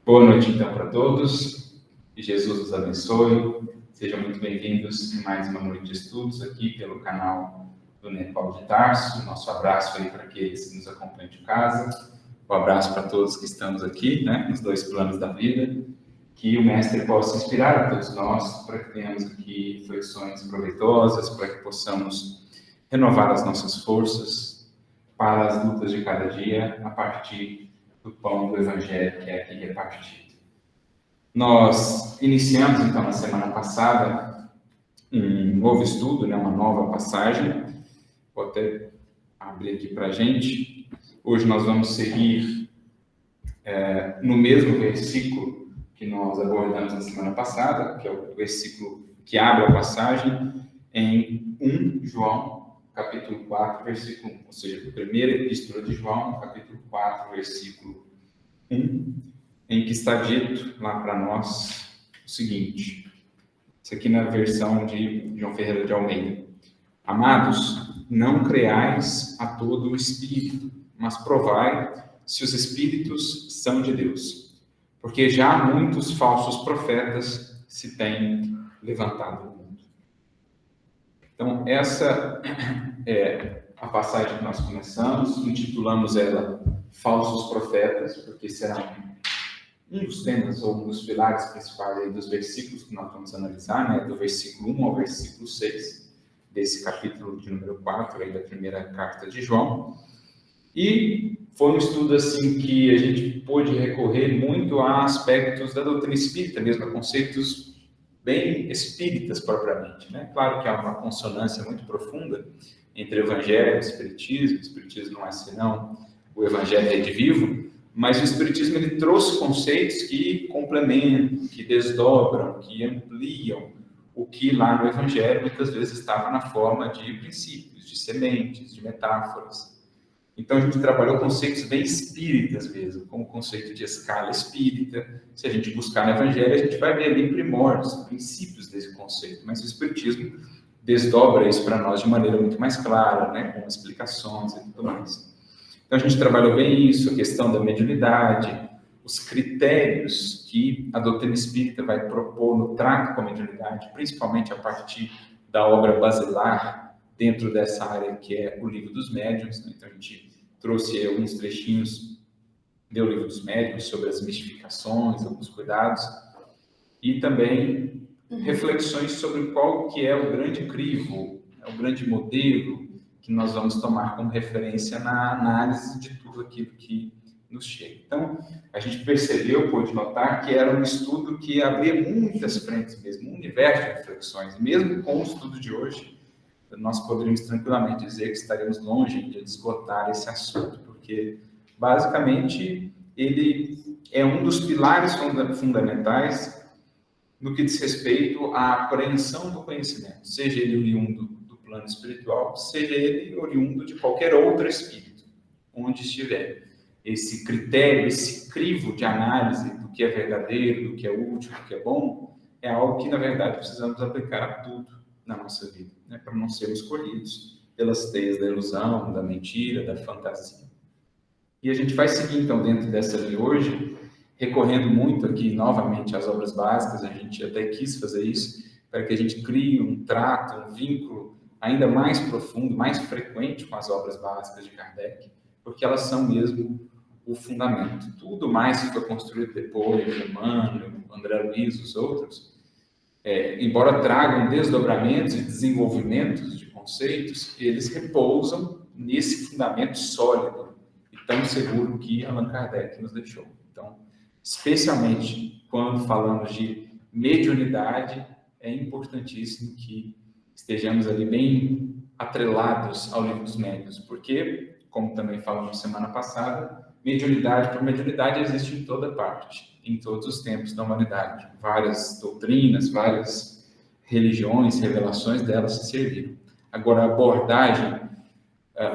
Boa noite, então, para todos. Que Jesus os abençoe. Sejam muito bem-vindos em mais uma noite de estudos aqui pelo canal do Neto Paulo de Tarso. Nosso abraço aí para aqueles que nos acompanham de casa. Um abraço para todos que estamos aqui, nos dois planos da vida. Que o Mestre possa inspirar a todos nós para que tenhamos aqui reflexões proveitosas, para que possamos renovar as nossas forças para as lutas de cada dia a partir do pão do Evangelho que é aqui repartido. Nós iniciamos, então, na semana passada, um novo estudo, uma nova passagem. Vou até abrir aqui para a gente. Hoje nós vamos seguir no mesmo versículo que nós abordamos na semana passada, que é o versículo que abre a passagem, em 1 João, capítulo 4, versículo 1, ou seja, a primeira epístola de João, capítulo 4, versículo 1, em que está dito lá para nós o seguinte, isso aqui na versão de João Ferreira de Almeida: Amados, não creais a todo o espírito, mas provai se os espíritos são de Deus, porque já muitos falsos profetas se têm levantado no mundo. Então, essa é a passagem que nós começamos, intitulamos ela Falsos Profetas, porque será um dos temas ou um dos pilares principais aí dos versículos que nós vamos analisar, do versículo 1 ao versículo 6, desse capítulo de número 4, aí da primeira carta de João. E foi um estudo assim que a gente pôde recorrer muito a aspectos da doutrina espírita mesmo, a conceitos bem espíritas propriamente, Claro que há uma consonância muito profunda entre o Evangelho e o Espiritismo. O Espiritismo não é senão o Evangelho redivivo, mas o Espiritismo ele trouxe conceitos que complementam, que desdobram, que ampliam o que lá no Evangelho muitas vezes estava na forma de princípios, de sementes, de metáforas. Então, a gente trabalhou conceitos bem espíritas mesmo, como o conceito de escala espírita. Se a gente buscar no Evangelho, a gente vai ver ali primórdios, princípios desse conceito, mas o Espiritismo desdobra isso para nós de maneira muito mais clara, com explicações e tudo mais. Então, a gente trabalhou bem isso, a questão da mediunidade, os critérios que a doutrina espírita vai propor no trato com a mediunidade, principalmente a partir da obra basilar dentro dessa área que é o Livro dos Médiuns. Então, a gente trouxe aí alguns trechinhos do Livro dos Médiuns sobre as mistificações, alguns cuidados, e também reflexões sobre qual que é o grande crivo, o grande modelo que nós vamos tomar como referência na análise de tudo aquilo que nos chega. Então, a gente percebeu, pôde notar, que era um estudo que abria muitas frentes mesmo, um universo de reflexões. Mesmo com o estudo de hoje, nós poderíamos tranquilamente dizer que estaremos longe de esgotar esse assunto, porque, basicamente, ele é um dos pilares fundamentais no que diz respeito à apreensão do conhecimento, seja ele oriundo do plano espiritual, seja ele oriundo de qualquer outro espírito, onde estiver. Esse critério, esse crivo de análise do que é verdadeiro, do que é útil, do que é bom, é algo que, na verdade, precisamos aplicar a tudo na nossa vida, para não sermos escolhidos pelas teias da ilusão, da mentira, da fantasia. E a gente vai seguir, então, dentro dessa linha hoje, recorrendo muito aqui, novamente, às obras básicas. A gente até quis fazer isso, para que a gente crie um trato, um vínculo ainda mais profundo, mais frequente com as obras básicas de Kardec, porque elas são mesmo o fundamento. Tudo mais que foi construído depois, Emmanuel, André Luiz, os outros, embora tragam desdobramentos e desenvolvimentos de conceitos, eles repousam nesse fundamento sólido e tão seguro que Allan Kardec nos deixou. Então, especialmente quando falamos de mediunidade, é importantíssimo que estejamos ali bem atrelados ao Livro dos Médiuns, porque, como também falamos semana passada, mediunidade por mediunidade existe em toda parte, em todos os tempos da humanidade. Várias doutrinas, várias religiões, revelações delas se serviram. Agora, a abordagem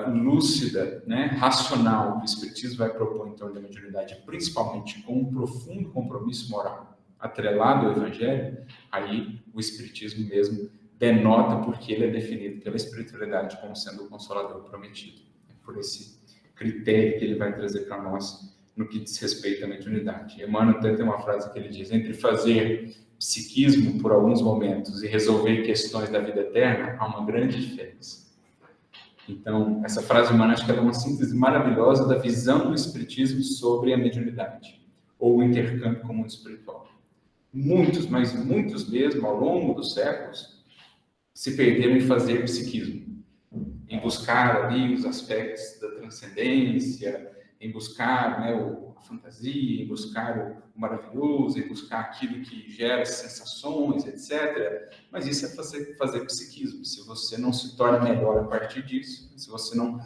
lúcida, racional, que o Espiritismo vai propor em torno da mediunidade, principalmente com um profundo compromisso moral atrelado ao Evangelho, aí o Espiritismo mesmo denota porque ele é definido pela espiritualidade como sendo o Consolador prometido. Por esse critério que ele vai trazer para nós no que diz respeito à mediunidade. Emmanuel até tem uma frase que ele diz: entre fazer psiquismo por alguns momentos e resolver questões da vida eterna, há uma grande diferença. Então, essa frase humana, acho que ela é uma síntese maravilhosa da visão do Espiritismo sobre a mediunidade, ou o intercâmbio com o mundo espiritual. Muitos, mas muitos mesmo, ao longo dos séculos, se perderam em fazer psiquismo, em buscar ali os aspectos da transcendência, em buscar, né, a fantasia, em buscar o maravilhoso, em buscar aquilo que gera sensações, etc. Mas isso é fazer psiquismo. Se você não se torna melhor a partir disso, se você não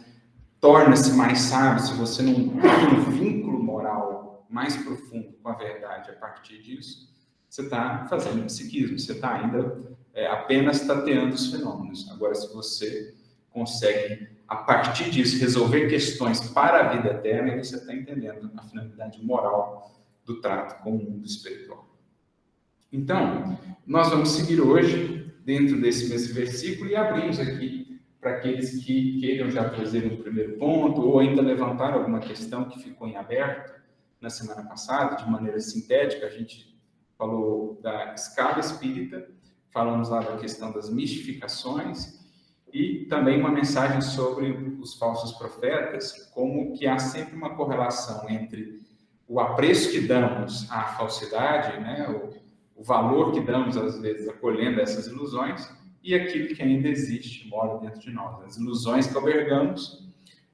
torna-se mais sábio, se você não tem um vínculo moral mais profundo com a verdade a partir disso, você está fazendo psiquismo, você está ainda apenas tateando os fenômenos. Agora, se você consegue, a partir disso, resolver questões para a vida eterna, e você está entendendo a finalidade moral do trato com o mundo espiritual. Então, nós vamos seguir hoje, dentro desse mesmo versículo, e abrimos aqui para aqueles que queiram já trazer um primeiro ponto, ou ainda levantar alguma questão que ficou em aberto na semana passada, de maneira sintética. A gente falou da escala espírita, falamos lá da questão das mistificações, e também uma mensagem sobre os falsos profetas, como que há sempre uma correlação entre o apreço que damos à falsidade, né, o valor que damos, às vezes, acolhendo essas ilusões, e aquilo que ainda existe, mora dentro de nós. As ilusões que albergamos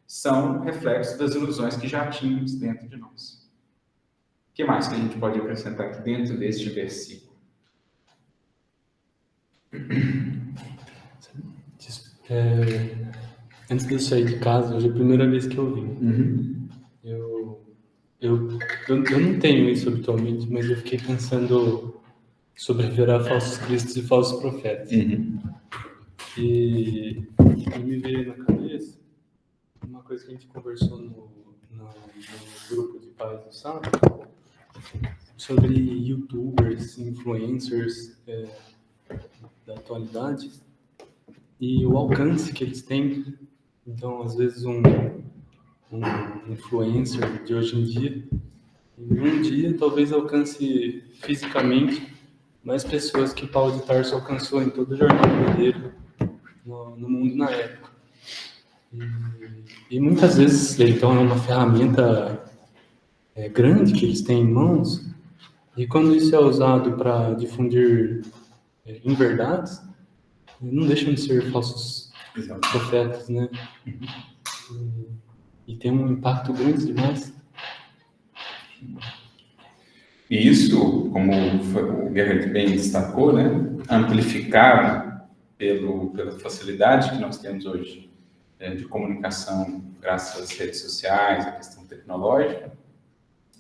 são reflexos das ilusões que já tínhamos dentro de nós. O que mais que a gente pode acrescentar aqui dentro deste versículo? Antes de eu sair de casa, hoje é a primeira vez que eu vim. Uhum. Eu não tenho isso habitualmente, mas eu fiquei pensando sobre haverá falsos cristos e falsos profetas. Uhum. E me veio na cabeça uma coisa que a gente conversou no grupo de pais do sábado, sobre youtubers, influencers da atualidade, e o alcance que eles têm. Então, às vezes, um influencer de hoje em dia, em um dia, talvez alcance fisicamente mais pessoas que Paulo de Tarso alcançou em toda a jornada dele no mundo na época. E muitas vezes, então, é uma ferramenta grande que eles têm em mãos, e quando isso é usado para difundir inverdades, não deixam de ser falsos profetas, né? E tem um impacto grande demais. E isso, como o Gerhard bem destacou, né, amplificado pela facilidade que nós temos hoje de comunicação, graças às redes sociais, à questão tecnológica,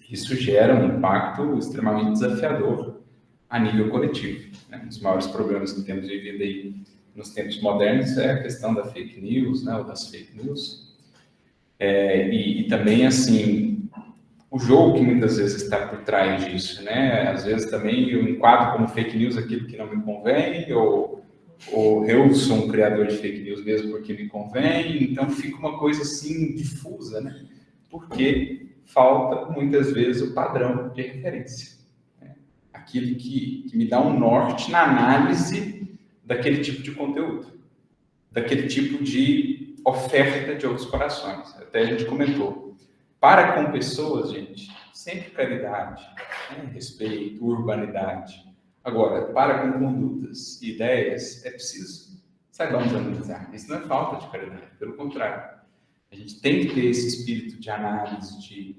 isso gera um impacto extremamente desafiador a nível coletivo, né? Um dos maiores problemas que temos vivido aí nos tempos modernos é a questão da fake news, né, ou das fake news. E também, assim, o jogo que muitas vezes está por trás disso, né? Às vezes também eu enquadro como fake news aquilo que não me convém, ou eu sou um criador de fake news mesmo porque me convém, então fica uma coisa assim difusa, né? Porque falta muitas vezes o padrão de referência, né? Aquilo que me dá um norte na análise daquele tipo de conteúdo, daquele tipo de oferta de outros corações. Até a gente comentou. Para com pessoas, gente, sempre caridade, né? Respeito, urbanidade. Agora, para com condutas e ideias, é preciso saibamos analisar. Isso não é falta de caridade, pelo contrário. A gente tem que ter esse espírito de análise, de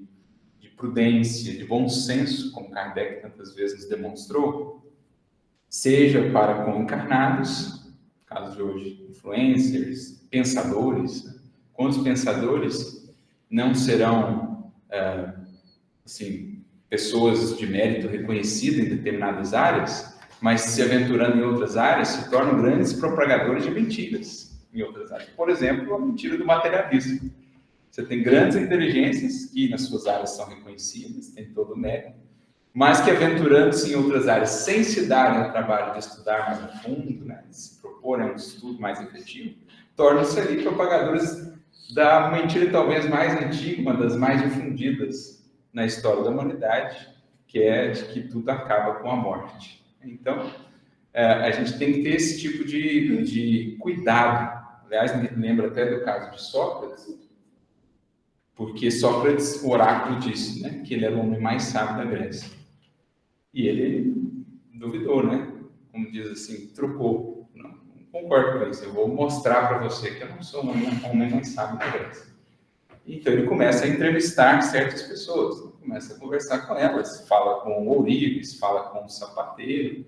prudência, de bom senso, como Kardec tantas vezes nos demonstrou, seja para com encarnados, no caso de hoje, influencers, pensadores. Né? Quantos pensadores não serão, assim, pessoas de mérito reconhecidas em determinadas áreas, mas se aventurando em outras áreas, se tornam grandes propagadores de mentiras em outras áreas. Por exemplo, a mentira do materialismo. Você tem grandes inteligências que nas suas áreas são reconhecidas, tem todo o mérito, mas que aventurando-se em outras áreas, sem se darem ao trabalho de estudar mais a fundo, né, de se proporem um estudo mais efetivo, tornam-se ali propagadores da mentira talvez mais antiga, uma das mais difundidas na história da humanidade, que é de que tudo acaba com a morte. Então, a gente tem que ter esse tipo de cuidado. Aliás, me lembra até do caso de Sócrates, porque Sócrates, o oráculo disse, né, que ele era o homem mais sábio da Grécia. E ele duvidou, né? Como diz assim, trocou. Não concordo com isso, eu vou mostrar para você que eu não sou o homem mais sábio da Grécia. Então ele começa a entrevistar certas pessoas, começa a conversar com elas, fala com o ourives, fala com o sapateiro.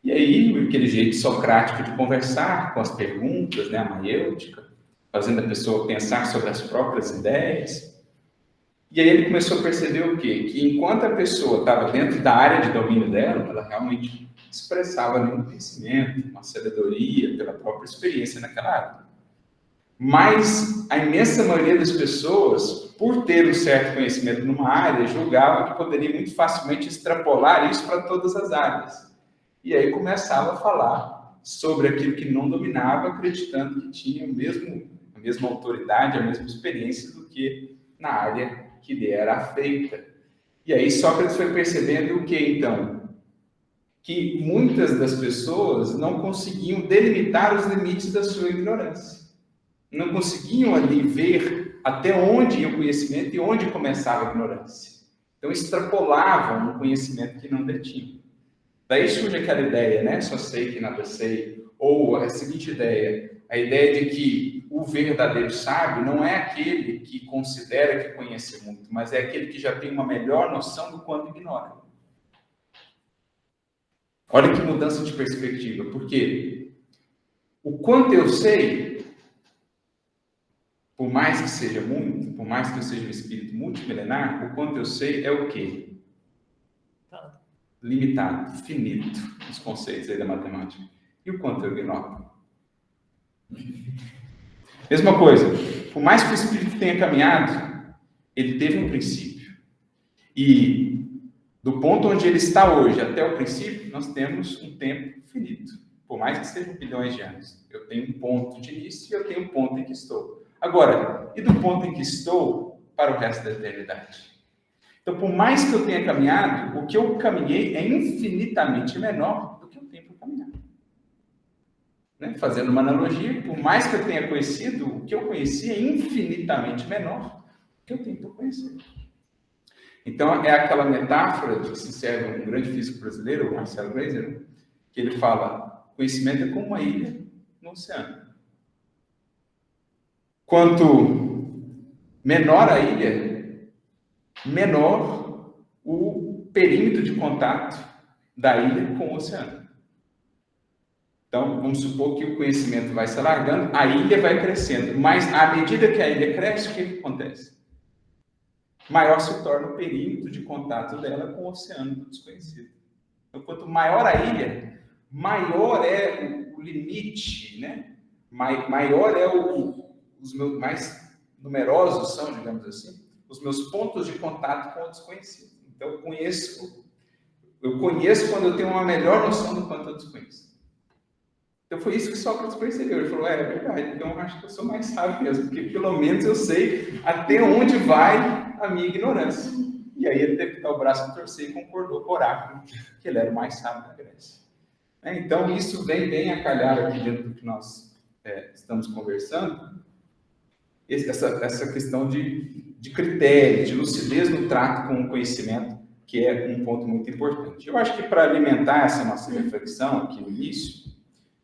E aí, aquele jeito socrático de conversar, com as perguntas, né, a maiêutica, fazendo a pessoa pensar sobre as próprias ideias. E aí ele começou a perceber o quê? Que enquanto a pessoa estava dentro da área de domínio dela, ela realmente expressava ali um conhecimento, uma sabedoria pela própria experiência naquela área. Mas a imensa maioria das pessoas, por ter um certo conhecimento numa área, julgava que poderia muito facilmente extrapolar isso para todas as áreas. E aí começava a falar sobre aquilo que não dominava, acreditando que tinha a mesma autoridade, a mesma experiência do que na área que lhe era afeita. E aí Sócrates foi percebendo o que, então? Que muitas das pessoas não conseguiam delimitar os limites da sua ignorância. Não conseguiam ali ver até onde ia o conhecimento e onde começava a ignorância. Então extrapolavam um conhecimento que não detinham. Daí surge aquela ideia, né? Só sei que nada sei. Ou a seguinte ideia, a ideia de que o verdadeiro sábio não é aquele que considera que conhece muito, mas é aquele que já tem uma melhor noção do quanto ignora. Olha que mudança de perspectiva, porque o quanto eu sei, por mais que seja muito, por mais que eu seja um espírito multimilenar, o quanto eu sei é o quê? Limitado, finito, os conceitos aí da matemática. E o quanto eu ignoro? Mesma coisa, por mais que o espírito tenha caminhado, ele teve um princípio. E do ponto onde ele está hoje até o princípio, nós temos um tempo finito. Por mais que sejam bilhões de anos. Eu tenho um ponto de início e eu tenho um ponto em que estou. Agora, e do ponto em que estou para o resto da eternidade? Então, por mais que eu tenha caminhado, o que eu caminhei é infinitamente menor do que o tempo caminhado. Né? Fazendo uma analogia, por mais que eu tenha conhecido, o que eu conheci é infinitamente menor do que o tempo que eu conheci. Então, é aquela metáfora de que se serve um grande físico brasileiro, o Marcelo Gleiser, que ele fala, conhecimento é como uma ilha no oceano. Quanto menor a ilha, menor o perímetro de contato da ilha com o oceano. Então, vamos supor que o conhecimento vai se alargando, a ilha vai crescendo, mas à medida que a ilha cresce, o que acontece? Maior se torna o perímetro de contato dela com o oceano do desconhecido. Então, quanto maior a ilha, maior é o limite, né? Maior é os meus mais numerosos são, digamos assim, os meus pontos de contato com o desconhecido. Então, eu conheço quando eu tenho uma melhor noção do quanto eu desconheço. Então, foi isso que Sócrates percebeu. Ele falou, é verdade, então eu acho que eu sou mais sábio mesmo, porque pelo menos eu sei até onde vai a minha ignorância. E aí ele teve que dar o braço a torcer e concordou com o oráculo, que ele era o mais sábio da Grécia. Então, isso vem bem a calhar aqui dentro do que nós estamos conversando, essa questão de critério, de lucidez no trato com o conhecimento, que é um ponto muito importante. Eu acho que para alimentar essa nossa reflexão aqui no início,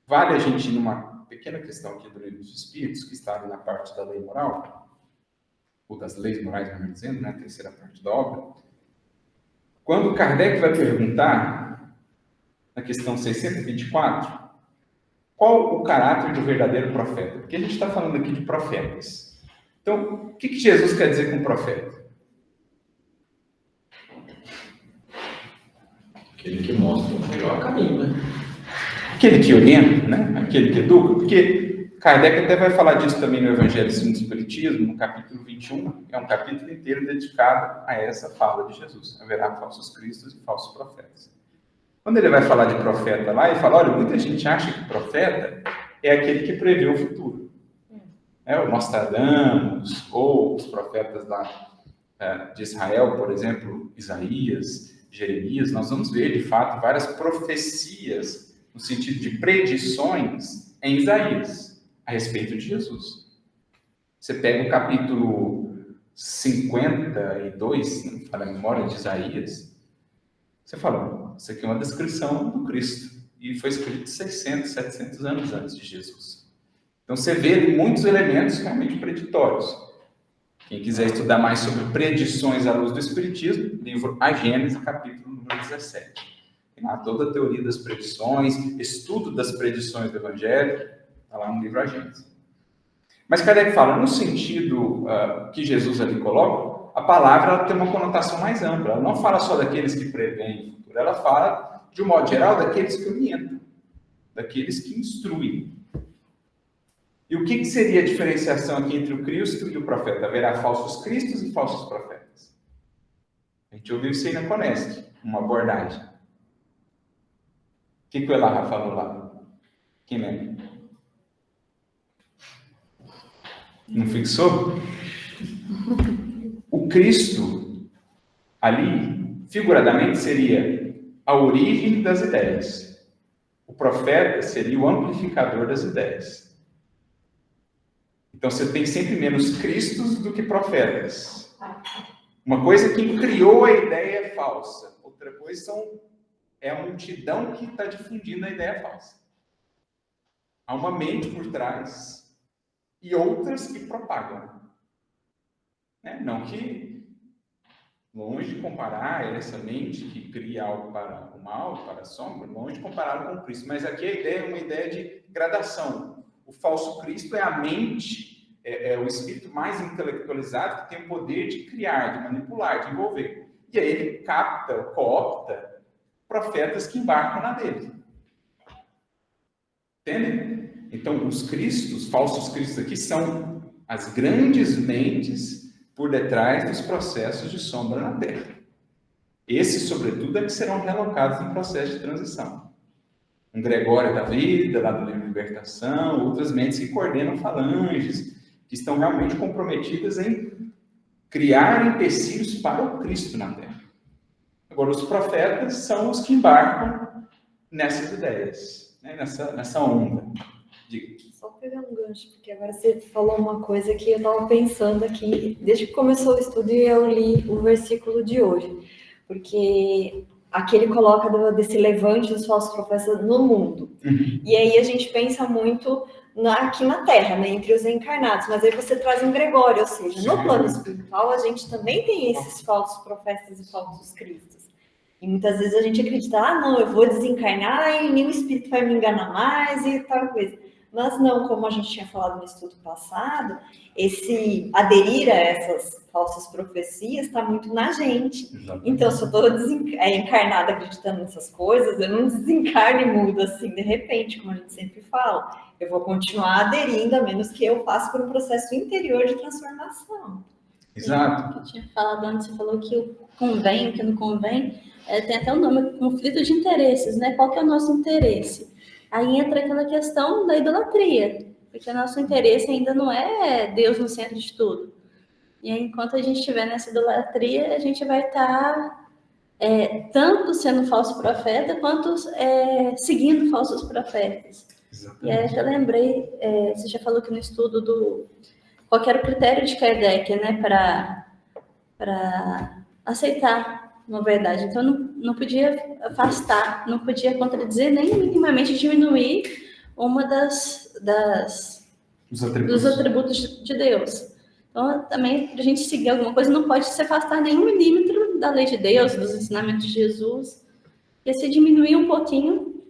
vale a gente ir numa pequena questão aqui do Livro dos Espíritos, que está ali na parte da lei moral, ou das leis morais, melhor dizendo, né, a terceira parte da obra. Quando Kardec vai perguntar, na questão 624, qual o caráter do verdadeiro profeta? Porque a gente está falando aqui de profetas. Então, o que Jesus quer dizer com profeta? Aquele que mostra o melhor caminho, né? Aquele que orienta, né? Aquele que educa, porque Kardec até vai falar disso também no Evangelho segundo o Espiritismo, no capítulo 21, é um capítulo inteiro dedicado a essa fala de Jesus. Haverá falsos cristos e falsos profetas. Quando ele vai falar de profeta lá, ele fala, olha, muita gente acha que profeta é aquele que prevê o futuro. O Nostradamus, ou os profetas lá de Israel, por exemplo, Isaías, Jeremias, nós vamos ver, de fato, várias profecias no sentido de predições em Isaías a respeito de Jesus. Você pega o capítulo 52, se não me falha a memória, de Isaías, você fala, isso aqui é uma descrição do Cristo, e foi escrito 600, 700 anos antes de Jesus. Então você vê muitos elementos realmente preditórios. Quem quiser estudar mais sobre predições à luz do Espiritismo, livro A Gênese, capítulo número 17. Tem lá toda a teoria das predições, estudo das predições do Evangelho, está lá no livro A Gênese. Mas Kardec fala, no sentido que Jesus ali coloca, a palavra ela tem uma conotação mais ampla. Ela não fala só daqueles que preveem o futuro, ela fala, de um modo geral, daqueles que orientam, daqueles que instruem. E o que seria a diferenciação aqui entre o Cristo e o profeta? Haverá falsos cristos e falsos profetas. A gente ouviu isso aí na Conesc, uma abordagem. O que o Elarra falou lá? Quem lembra? Não fixou? O Cristo, ali, figuradamente, seria a origem das ideias. O profeta seria o amplificador das ideias. Então, você tem sempre menos cristos do que profetas. Uma coisa é quem criou a ideia falsa. Outra coisa é a multidão que está difundindo a ideia falsa. Há uma mente por trás e outras que propagam. Não que, longe de comparar essa mente que cria algo para o mal, para a sombra, longe de comparar com o Cristo. Mas aqui a ideia é uma ideia de gradação. O falso Cristo é a mente, é o espírito mais intelectualizado que tem o poder de criar, de manipular, de envolver. E aí ele capta, coopta profetas que embarcam na dele. Entendem? Então, os cristos, falsos cristos aqui, são as grandes mentes por detrás dos processos de sombra na Terra. Esses, sobretudo, é que serão realocados em processo de transição. Um Gregório da Vida, lá do livro Libertação, outras mentes que coordenam falanges, que estão realmente comprometidas em criar empecilhos para o Cristo na Terra. Agora, os profetas são os que embarcam nessas ideias, nessa onda. Diga. Só pegar um gancho, porque agora você falou uma coisa que eu estava pensando aqui, desde que começou o estudo e eu li o versículo de hoje, porque aqui ele coloca desse levante dos falsos profetas no mundo. Uhum. E aí a gente pensa muito aqui na Terra, entre os encarnados, mas aí você traz um Gregório, ou seja, no plano espiritual a gente também tem esses falsos profetas e falsos cristos. E muitas vezes a gente acredita, não, eu vou desencarnar e nenhum espírito vai me enganar mais e tal coisa. Mas não, como a gente tinha falado no estudo passado, esse aderir a essas falsas profecias está muito na gente. Exatamente. Então, se eu estou encarnada acreditando nessas coisas, eu não desencarno e mudo assim de repente, como a gente sempre fala. Eu vou continuar aderindo, a menos que eu passe por um processo interior de transformação. Exato. Eu tinha falado antes, você falou que o convém, o que não convém, tem até o nome, conflito de interesses, né? Qual que é o nosso interesse? Aí entra aquela questão da idolatria, porque o nosso interesse ainda não é Deus no centro de tudo. E aí, enquanto a gente estiver nessa idolatria, a gente vai estar tanto sendo falso profeta, quanto seguindo falsos profetas. Exatamente. E aí eu lembrei, você já falou que no estudo qual que era o critério de Kardec, né, para aceitar uma verdade. Então, não podia afastar, não podia contradizer, nem minimamente diminuir uma dos atributos de Deus. Então, também, para a gente seguir alguma coisa, não pode se afastar nem um milímetro da lei de Deus, dos ensinamentos de Jesus. E se diminuir um pouquinho,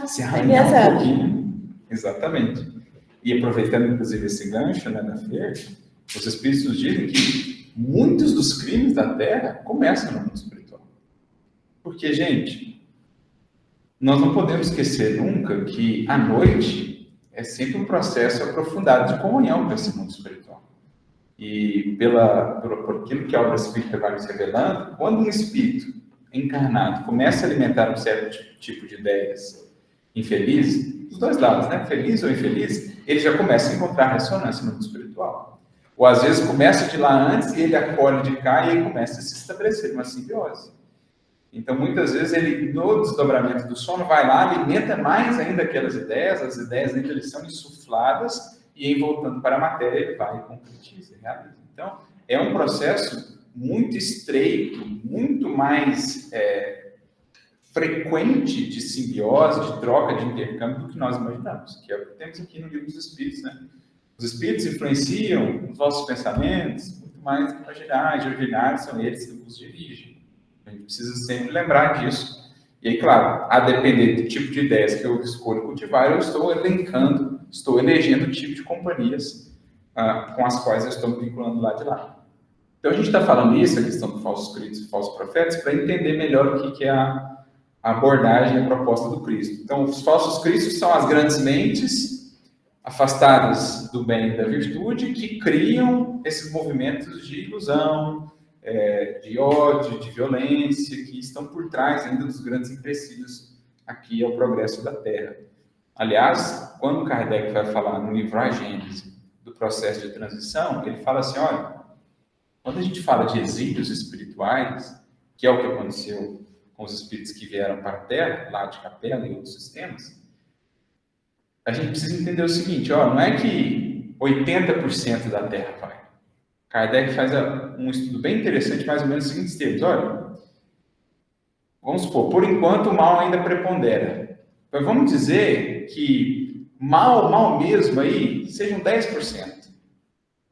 se arranhar um pouquinho. Exatamente. E aproveitando, inclusive, esse gancho, da Fer, os espíritos dizem que muitos dos crimes da Terra começam no mundo espiritual. Porque, gente, nós não podemos esquecer nunca que a noite é sempre um processo aprofundado de comunhão com esse mundo espiritual. E por aquilo que a obra espírita vai nos revelando, quando um espírito encarnado começa a alimentar um certo tipo de ideias infelizes, dos dois lados, feliz ou infeliz, ele já começa a encontrar ressonância no mundo espiritual. Ou às vezes começa de lá antes e ele acolhe de cá e aí começa a se estabelecer uma simbiose. Então, muitas vezes, ele, no desdobramento do sono, vai lá, alimenta mais ainda aquelas ideias, as ideias ainda eles são insufladas, e aí, voltando para a matéria, ele vai e concretiza, realiza. Então, é um processo muito estreito, muito mais frequente de simbiose, de troca, de intercâmbio do que nós imaginamos, que é o que temos aqui no Livro dos Espíritos, né? Os Espíritos influenciam os nossos pensamentos, muito mais que imaginários, ordinários, são eles que nos dirigem. A gente precisa sempre lembrar disso. E aí, claro, a depender do tipo de ideias que eu escolho cultivar, eu estou elencando, estou elegendo o tipo de companhias com as quais eu estou me vinculando lá de lá. Então, a gente está falando isso, a questão dos falsos cristos e falsos profetas, para entender melhor o que é a abordagem e a proposta do Cristo. Então, os falsos cristos são as grandes mentes afastadas do bem e da virtude que criam esses movimentos de ilusão, de ódio, de violência, que estão por trás ainda dos grandes empecilhos aqui ao progresso da Terra. Aliás, quando Kardec vai falar no livro A Gênese do processo de transição, ele fala assim, olha, quando a gente fala de exílios espirituais, que é o que aconteceu com os espíritos que vieram para a Terra, lá de Capela e outros sistemas, a gente precisa entender o seguinte, ó, não é que 80% da Terra vai. Kardec faz um estudo bem interessante, mais ou menos nos seguintes termos. Olha, vamos supor, por enquanto o mal ainda prepondera. Mas vamos dizer que mal mesmo aí, sejam 10%.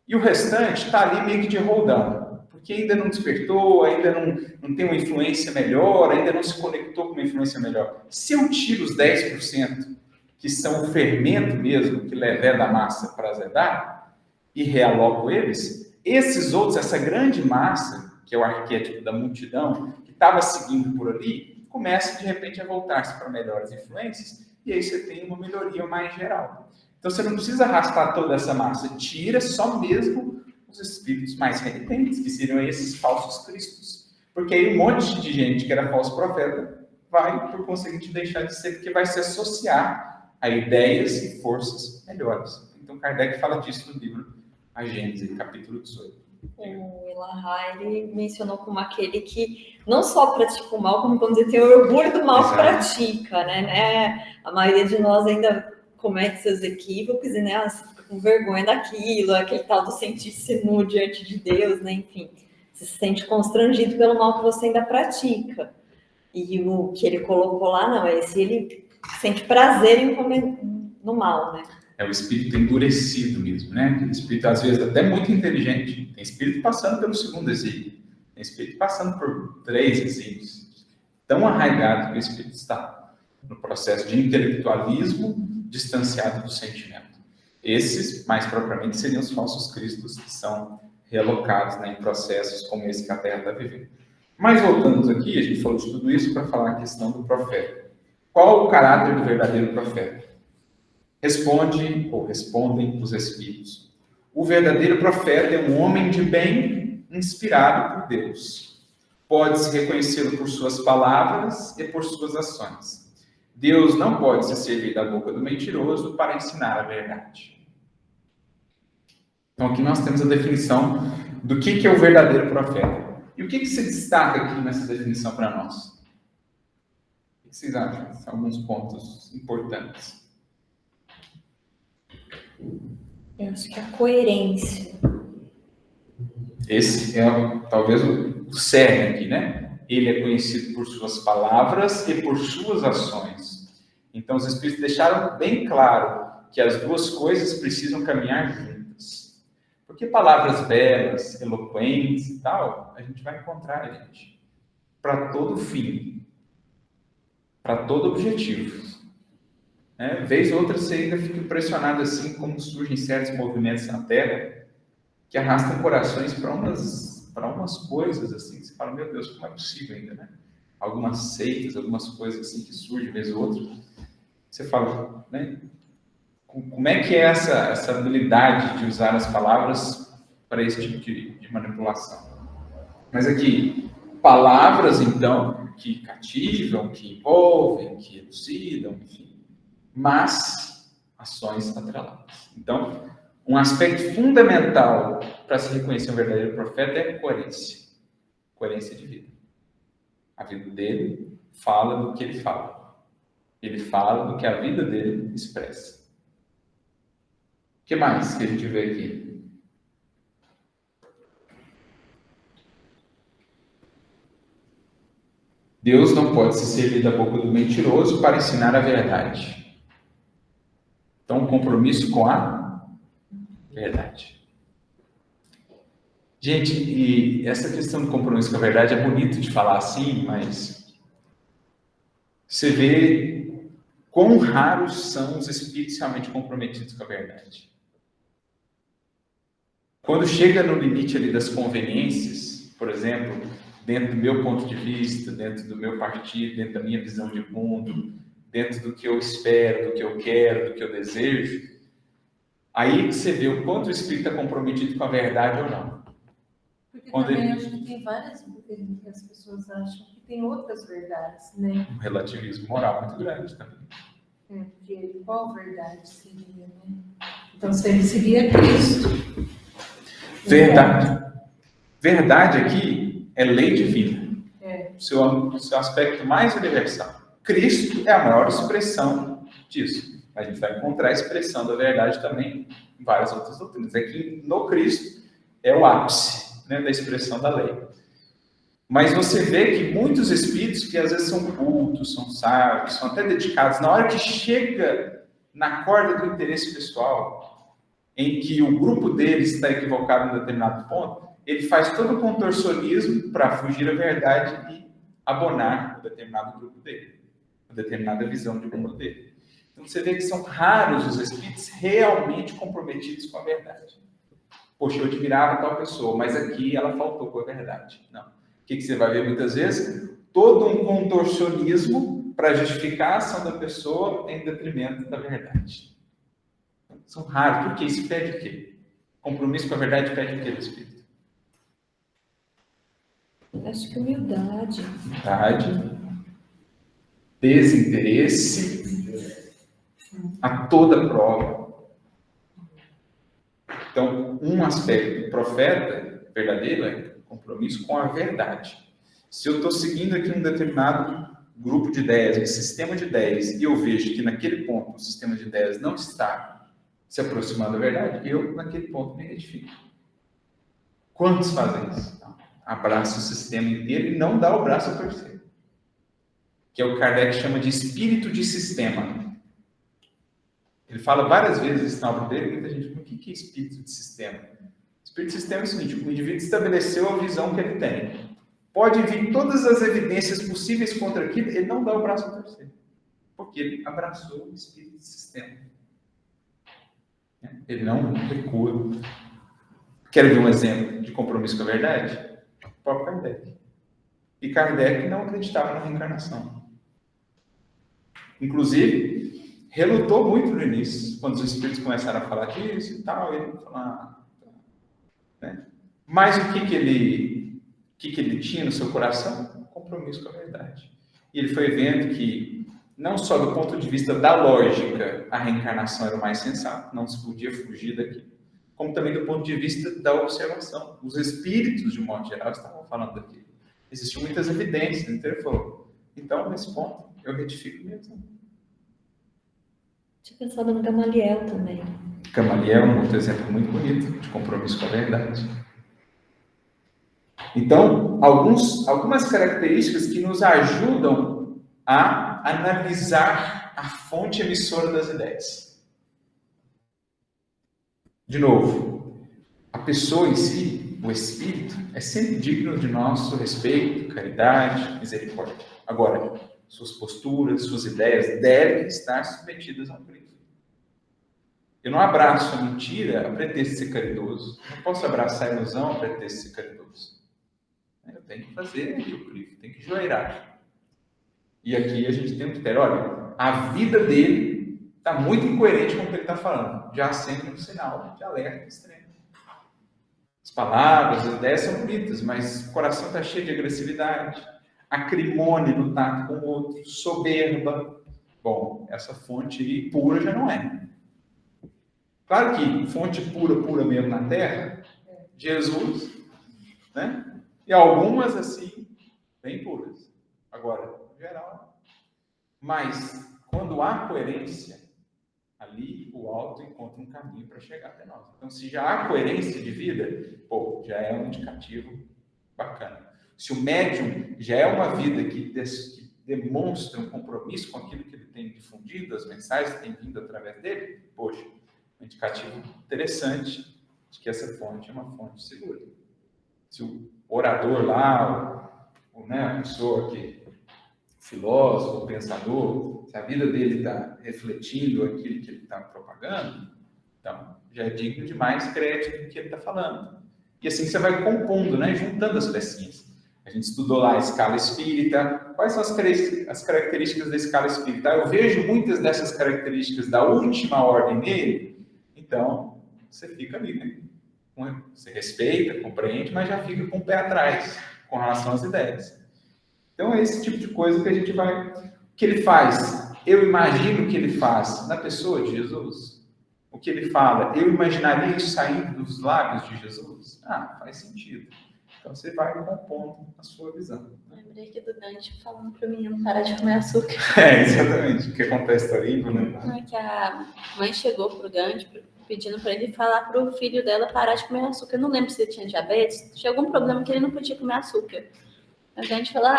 E o restante está ali meio que de roldão, porque ainda não despertou, ainda não tem uma influência melhor, ainda não se conectou com uma influência melhor. Se eu tiro os 10%, que são o fermento mesmo, que leva da massa para azedar, e realoco eles, esses outros, essa grande massa, que é o arquétipo da multidão, que estava seguindo por ali, começa de repente a voltar-se para melhores influências, e aí você tem uma melhoria mais geral. Então você não precisa arrastar toda essa massa, tira só mesmo os espíritos mais renitentes, que seriam esses falsos cristos. Porque aí um monte de gente que era falso profeta vai, por conseguinte, deixar de ser, porque vai se associar a ideias e forças melhores. Então Kardec fala disso no livro A Gênese, capítulo 18. O Elahá, ele mencionou como aquele que não só pratica o mal, como vamos dizer, tem o orgulho do mal que pratica, né? A maioria de nós ainda comete seus equívocos e, né, você fica com vergonha daquilo, aquele tal do sentir-se nu diante de Deus, né? Enfim, você se sente constrangido pelo mal que você ainda pratica. E o que ele colocou lá, não, é esse, ele sente prazer em comer no mal, né? É o espírito endurecido mesmo, né? Aquele espírito, às vezes, até muito inteligente. Tem espírito passando pelo segundo exílio. Tem espírito passando por 3 exílios. Tão arraigado que o espírito está no processo de intelectualismo distanciado do sentimento. Esses, mais propriamente, seriam os falsos cristos que são realocados, né, em processos como esse que a Terra está vivendo. Mas voltando aqui, a gente falou de tudo isso para falar a questão do profeta. Qual o caráter do verdadeiro profeta? Respondem os Espíritos. O verdadeiro profeta é um homem de bem inspirado por Deus. Pode-se reconhecê-lo por suas palavras e por suas ações. Deus não pode se servir da boca do mentiroso para ensinar a verdade. Então aqui nós temos a definição do que é o verdadeiro profeta. E o que se destaca aqui nessa definição para nós? O que vocês acham? São alguns pontos importantes. Eu acho que a coerência. Esse é talvez o cerne aqui, né? Ele é conhecido por suas palavras e por suas ações. Então os Espíritos deixaram bem claro que as duas coisas precisam caminhar juntas. Porque palavras belas, eloquentes e tal, a gente vai encontrar, gente, para todo fim, para todo objetivo. Vez ou outra você ainda fica impressionado assim como surgem certos movimentos na Terra que arrastam corações para umas coisas assim, que você fala, meu Deus, como é possível ainda, né? Algumas seitas, algumas coisas assim que surgem vez ou outra, você fala, né? Como é que é essa habilidade de usar as palavras para esse tipo de manipulação? Mas aqui, palavras então que cativam, que envolvem, que elucidam, enfim, mas ações atreladas. Então, um aspecto fundamental para se reconhecer um verdadeiro profeta é coerência. Coerência de vida. A vida dele fala do que ele fala. Ele fala do que a vida dele expressa. O que mais que a gente vê aqui? Deus não pode se servir da boca do mentiroso para ensinar a verdade. Então, compromisso com a verdade. Gente, e essa questão do compromisso com a verdade é bonito de falar assim, mas você vê quão raros são os espíritos realmente comprometidos com a verdade. Quando chega no limite ali das conveniências, por exemplo, dentro do meu ponto de vista, dentro do meu partido, dentro da minha visão de mundo, dentro do que eu espero, do que eu quero, do que eu desejo, aí você vê o quanto o espírito está comprometido com a verdade ou não. Porque Quando também acho que tem várias que as pessoas acham que tem outras verdades, né? Um relativismo moral muito grande também. Porque qual verdade seria, né? Então, seria Cristo. Verdade. Verdade aqui é lei divina. É. Seu aspecto mais universal. Cristo é a maior expressão disso. A gente vai encontrar a expressão da verdade também em várias outras doutrinas. Aqui no Cristo é o ápice, né, da expressão da lei. Mas você vê que muitos espíritos que às vezes são cultos, são sábios, são até dedicados, na hora que chega na corda do interesse pessoal, em que o grupo deles está equivocado em determinado ponto, ele faz todo o contorcionismo para fugir à verdade e abonar o determinado grupo dele, a determinada visão de mundo dele. Então você vê que são raros os espíritos realmente comprometidos com a verdade. Poxa, eu admirava tal pessoa, mas aqui ela faltou com a verdade. Não. O que você vai ver muitas vezes? Todo um contorcionismo para justificar a ação da pessoa em detrimento da verdade. São raros, porque isso pede o quê? Compromisso com a verdade pede o quê do espírito? Acho que humildade. Humildade, desinteresse a toda prova. Então, um aspecto do profeta verdadeiro é compromisso com a verdade. Se eu estou seguindo aqui um determinado grupo de ideias, um sistema de ideias, e eu vejo que naquele ponto o sistema de ideias não está se aproximando da verdade, eu naquele ponto me identifico. Quantos fazem isso? Não. Abraça o sistema inteiro e não dá o braço a torcer. Que é o Kardec chama de espírito de sistema. Ele fala várias vezes isso na obra dele, muita gente fala, o que é espírito de sistema? Espírito de sistema é o seguinte, o indivíduo estabeleceu a visão que ele tem. Pode vir todas as evidências possíveis contra aquilo, ele não dá o braço a torcer. Porque ele abraçou o espírito de sistema. Ele não recua. Quer ver um exemplo de compromisso com a verdade? O próprio Kardec. E Kardec não acreditava na reencarnação. Inclusive, relutou muito no início, quando os espíritos começaram a falar disso e tal, ele falou, né? Mas o que ele tinha no seu coração? Um compromisso com a verdade. E ele foi vendo que, não só do ponto de vista da lógica, a reencarnação era o mais sensato, não se podia fugir daquilo, como também do ponto de vista da observação. Os espíritos, de um modo geral, estavam falando daquilo. Existiam muitas evidências, então ele falou, então, nesse ponto, eu retifico mesmo. Tinha pensado no Gamaliel também. Gamaliel é um outro exemplo muito bonito de compromisso com a verdade. Então, algumas características que nos ajudam a analisar a fonte emissora das ideias. De novo, a pessoa em si, o espírito, é sempre digno de nosso respeito, caridade, misericórdia. Agora, suas posturas, suas ideias devem estar submetidas a um crivo. Eu não abraço a mentira a pretexto de ser caridoso. Não posso abraçar a ilusão a pretexto de ser caridoso. Eu tenho que fazer ali o crivo, tenho que joelhar. E aqui a gente tem um critério. Olha, a vida dele está muito incoerente com o que ele está falando. Já sempre um sinal de alerta extremo. As palavras, as ideias são bonitas, mas o coração está cheio de agressividade, acrimônia no tato com o outro, soberba. Bom, essa fonte aí pura já não é. Claro que fonte pura mesmo na Terra Jesus, né? E algumas, assim, bem puras. Agora, em geral. Mas, quando há coerência, ali o alto encontra um caminho para chegar até nós. Então, se já há coerência de vida, já é um indicativo bacana. Se o médium já é uma vida que demonstra um compromisso com aquilo que ele tem difundido, as mensagens que têm vindo através dele, um indicativo interessante de que essa fonte é uma fonte segura. Se o orador lá, a pessoa que, o filósofo, o pensador, se a vida dele está refletindo aquilo que ele está propagando, então já é digno de mais crédito do que ele está falando. E assim você vai compondo, né, juntando as pecinhas. A gente estudou lá a escala espírita. Quais são as características da escala espírita? Eu vejo muitas dessas características da última ordem nele, então você fica ali, né? Você respeita, compreende, mas já fica com o pé atrás com relação às ideias. Então é esse tipo de coisa que a gente vai... O que ele faz? Eu imagino o que ele faz na pessoa de Jesus. O que ele fala, eu imaginaria isso saindo dos lábios de Jesus? Faz sentido. Então você vai compondo a sua visão. Lembrei aqui do Gandhi falando para o menino parar de comer açúcar. Exatamente. O que acontece no livro, né? É que a mãe chegou pro Gandhi pedindo para ele falar pro filho dela parar de comer açúcar. Eu não lembro se ele tinha diabetes, tinha algum problema que ele não podia comer açúcar. A Gandhi falou,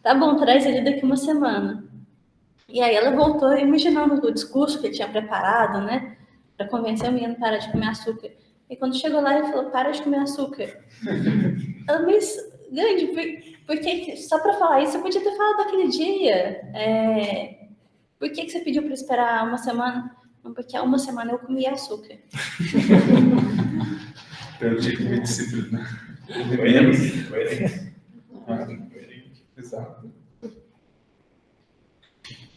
tá bom, traz ele daqui uma semana. E aí ela voltou imaginando o discurso que ele tinha preparado, né? Para convencer o menino a parar de comer açúcar. E quando chegou lá, ele falou, para de comer açúcar. Ela, mas, Gandhi, porque só para falar isso, você podia ter falado aquele dia. Por que você pediu para esperar uma semana? Não, porque há uma semana eu comi açúcar. Eu tive que me disciplinar. Exato.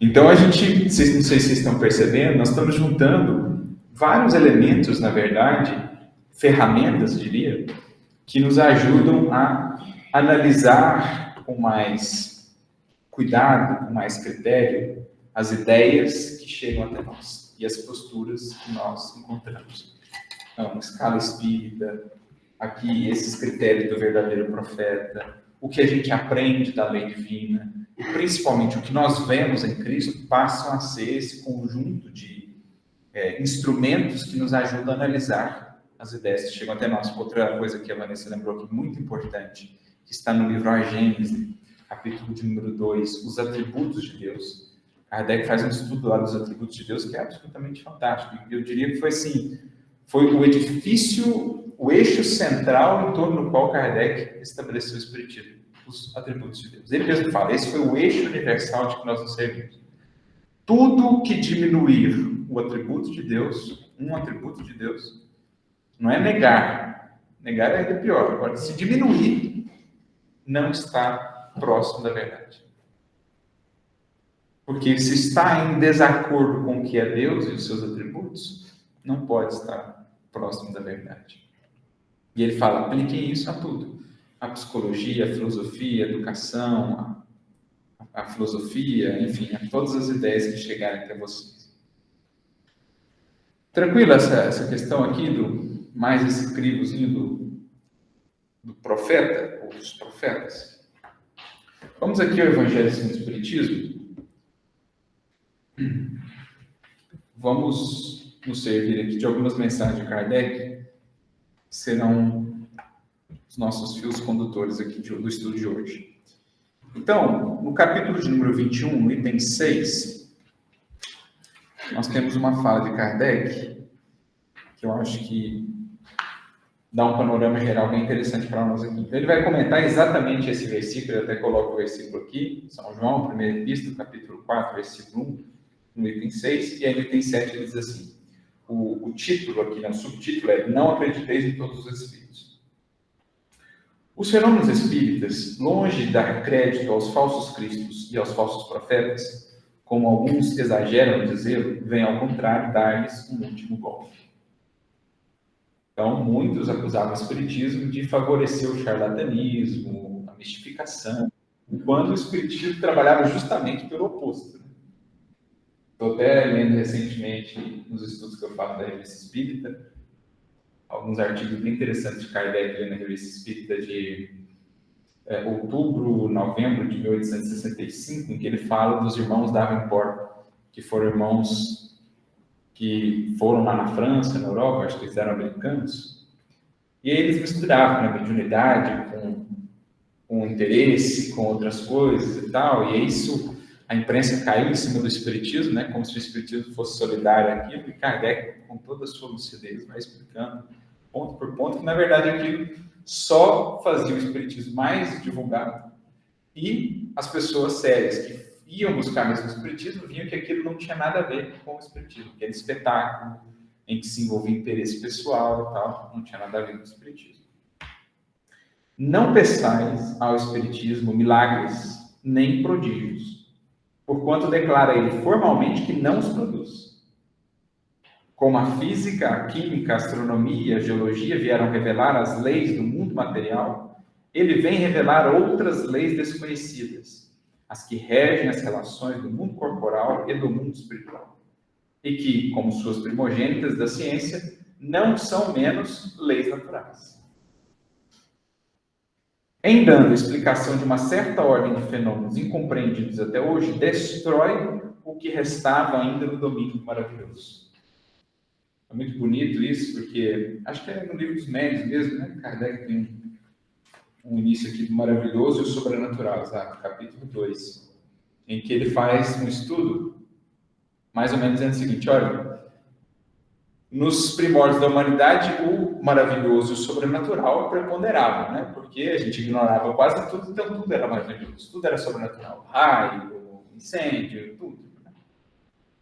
Então a gente, não sei se vocês estão percebendo, nós estamos juntando vários elementos, na verdade, ferramentas, diria, que nos ajudam a analisar com mais cuidado, com mais critério, as ideias que chegam até nós e as posturas que nós encontramos. Então, escala espírita, aqui esses critérios do verdadeiro profeta, o que a gente aprende da lei divina, e principalmente o que nós vemos em Cristo, passam a ser esse conjunto de instrumentos que nos ajudam a analisar as ideias que chegam até nós. Outra coisa que a Vanessa lembrou aqui, muito importante, que está no livro A Gênese, capítulo de número 2, os atributos de Deus. Kardec faz um estudo lá dos atributos de Deus que é absolutamente fantástico. Eu diria que foi assim, foi o edifício, o eixo central em torno do qual Kardec estabeleceu o Espiritismo, os atributos de Deus. Ele mesmo fala, esse foi o eixo universal de que nós nos servimos. Tudo que diminuir o atributo de Deus, um atributo de Deus, não é negar. Negar é ainda pior. Agora, se diminuir, não está próximo da verdade. Porque se está em desacordo com o que é Deus e os seus atributos, não pode estar próximo da verdade. E ele fala, apliquem isso a tudo. A psicologia, a filosofia, a educação, a filosofia, enfim, a todas as ideias que chegarem até vocês. Tranquilo essa questão aqui mais esse crivozinho do profeta, ou dos profetas? Vamos aqui ao Evangelho segundo o Espiritismo. Vamos nos servir aqui de algumas mensagens de Kardec, que serão os nossos fios condutores aqui do estudo de hoje. Então, no capítulo de número 21, no item 6, nós temos uma fala de Kardec, que eu acho que dá um panorama geral bem interessante para nós aqui. Então, ele vai comentar exatamente esse versículo, eu até coloco o versículo aqui, São João, primeira epístola, capítulo 4, versículo 1, no item 6, e aí no item 7 ele diz assim, o título aqui, o subtítulo é Não acrediteis em todos os espíritos. Os fenômenos espíritas, longe de dar crédito aos falsos cristos e aos falsos profetas, como alguns exageram em dizê-lo, vêm ao contrário dar-lhes um último golpe. Então, muitos acusavam o espiritismo de favorecer o charlatanismo, a mistificação, enquanto o espiritismo trabalhava justamente pelo oposto. Estou até lendo recentemente, nos estudos que eu faço da Revista Espírita, alguns artigos bem interessantes de Kardec na Revista Espírita de outubro, novembro de 1865, em que ele fala dos irmãos Davenport, que foram irmãos que foram lá na França, na Europa, acho que eles eram americanos, e eles misturavam a mediunidade com interesse, com outras coisas e tal, e isso, a imprensa caiu em cima do espiritismo, né, como se o espiritismo fosse solidário àquilo, e Kardec, com toda a sua lucidez, vai explicando ponto por ponto, que na verdade aquilo só fazia o espiritismo mais divulgado, e as pessoas sérias que iam buscar mesmo o espiritismo viam que aquilo não tinha nada a ver com o espiritismo, que era espetáculo, em que se envolvia interesse pessoal e tal, não tinha nada a ver com o espiritismo. Não peçais ao espiritismo milagres nem prodígios, porquanto declara ele formalmente que não os produz. Como a física, a química, a astronomia, a geologia vieram revelar as leis do mundo material, ele vem revelar outras leis desconhecidas, as que regem as relações do mundo corporal e do mundo espiritual, e que, como suas primogênitas da ciência, não são menos leis naturais. Em dando explicação de uma certa ordem de fenômenos incompreendidos até hoje, destrói o que restava ainda no domínio maravilhoso. É muito bonito isso, porque acho que é no livro dos médios mesmo, né? Kardec tem um início aqui do maravilhoso e o sobrenatural, sabe? Capítulo 2, em que ele faz um estudo, mais ou menos dizendo o seguinte: olha, nos primórdios da humanidade, o maravilhoso e o sobrenatural preponderavam, né? Porque a gente ignorava quase tudo, então tudo era maravilhoso, tudo era sobrenatural, raio, incêndio, tudo. Né?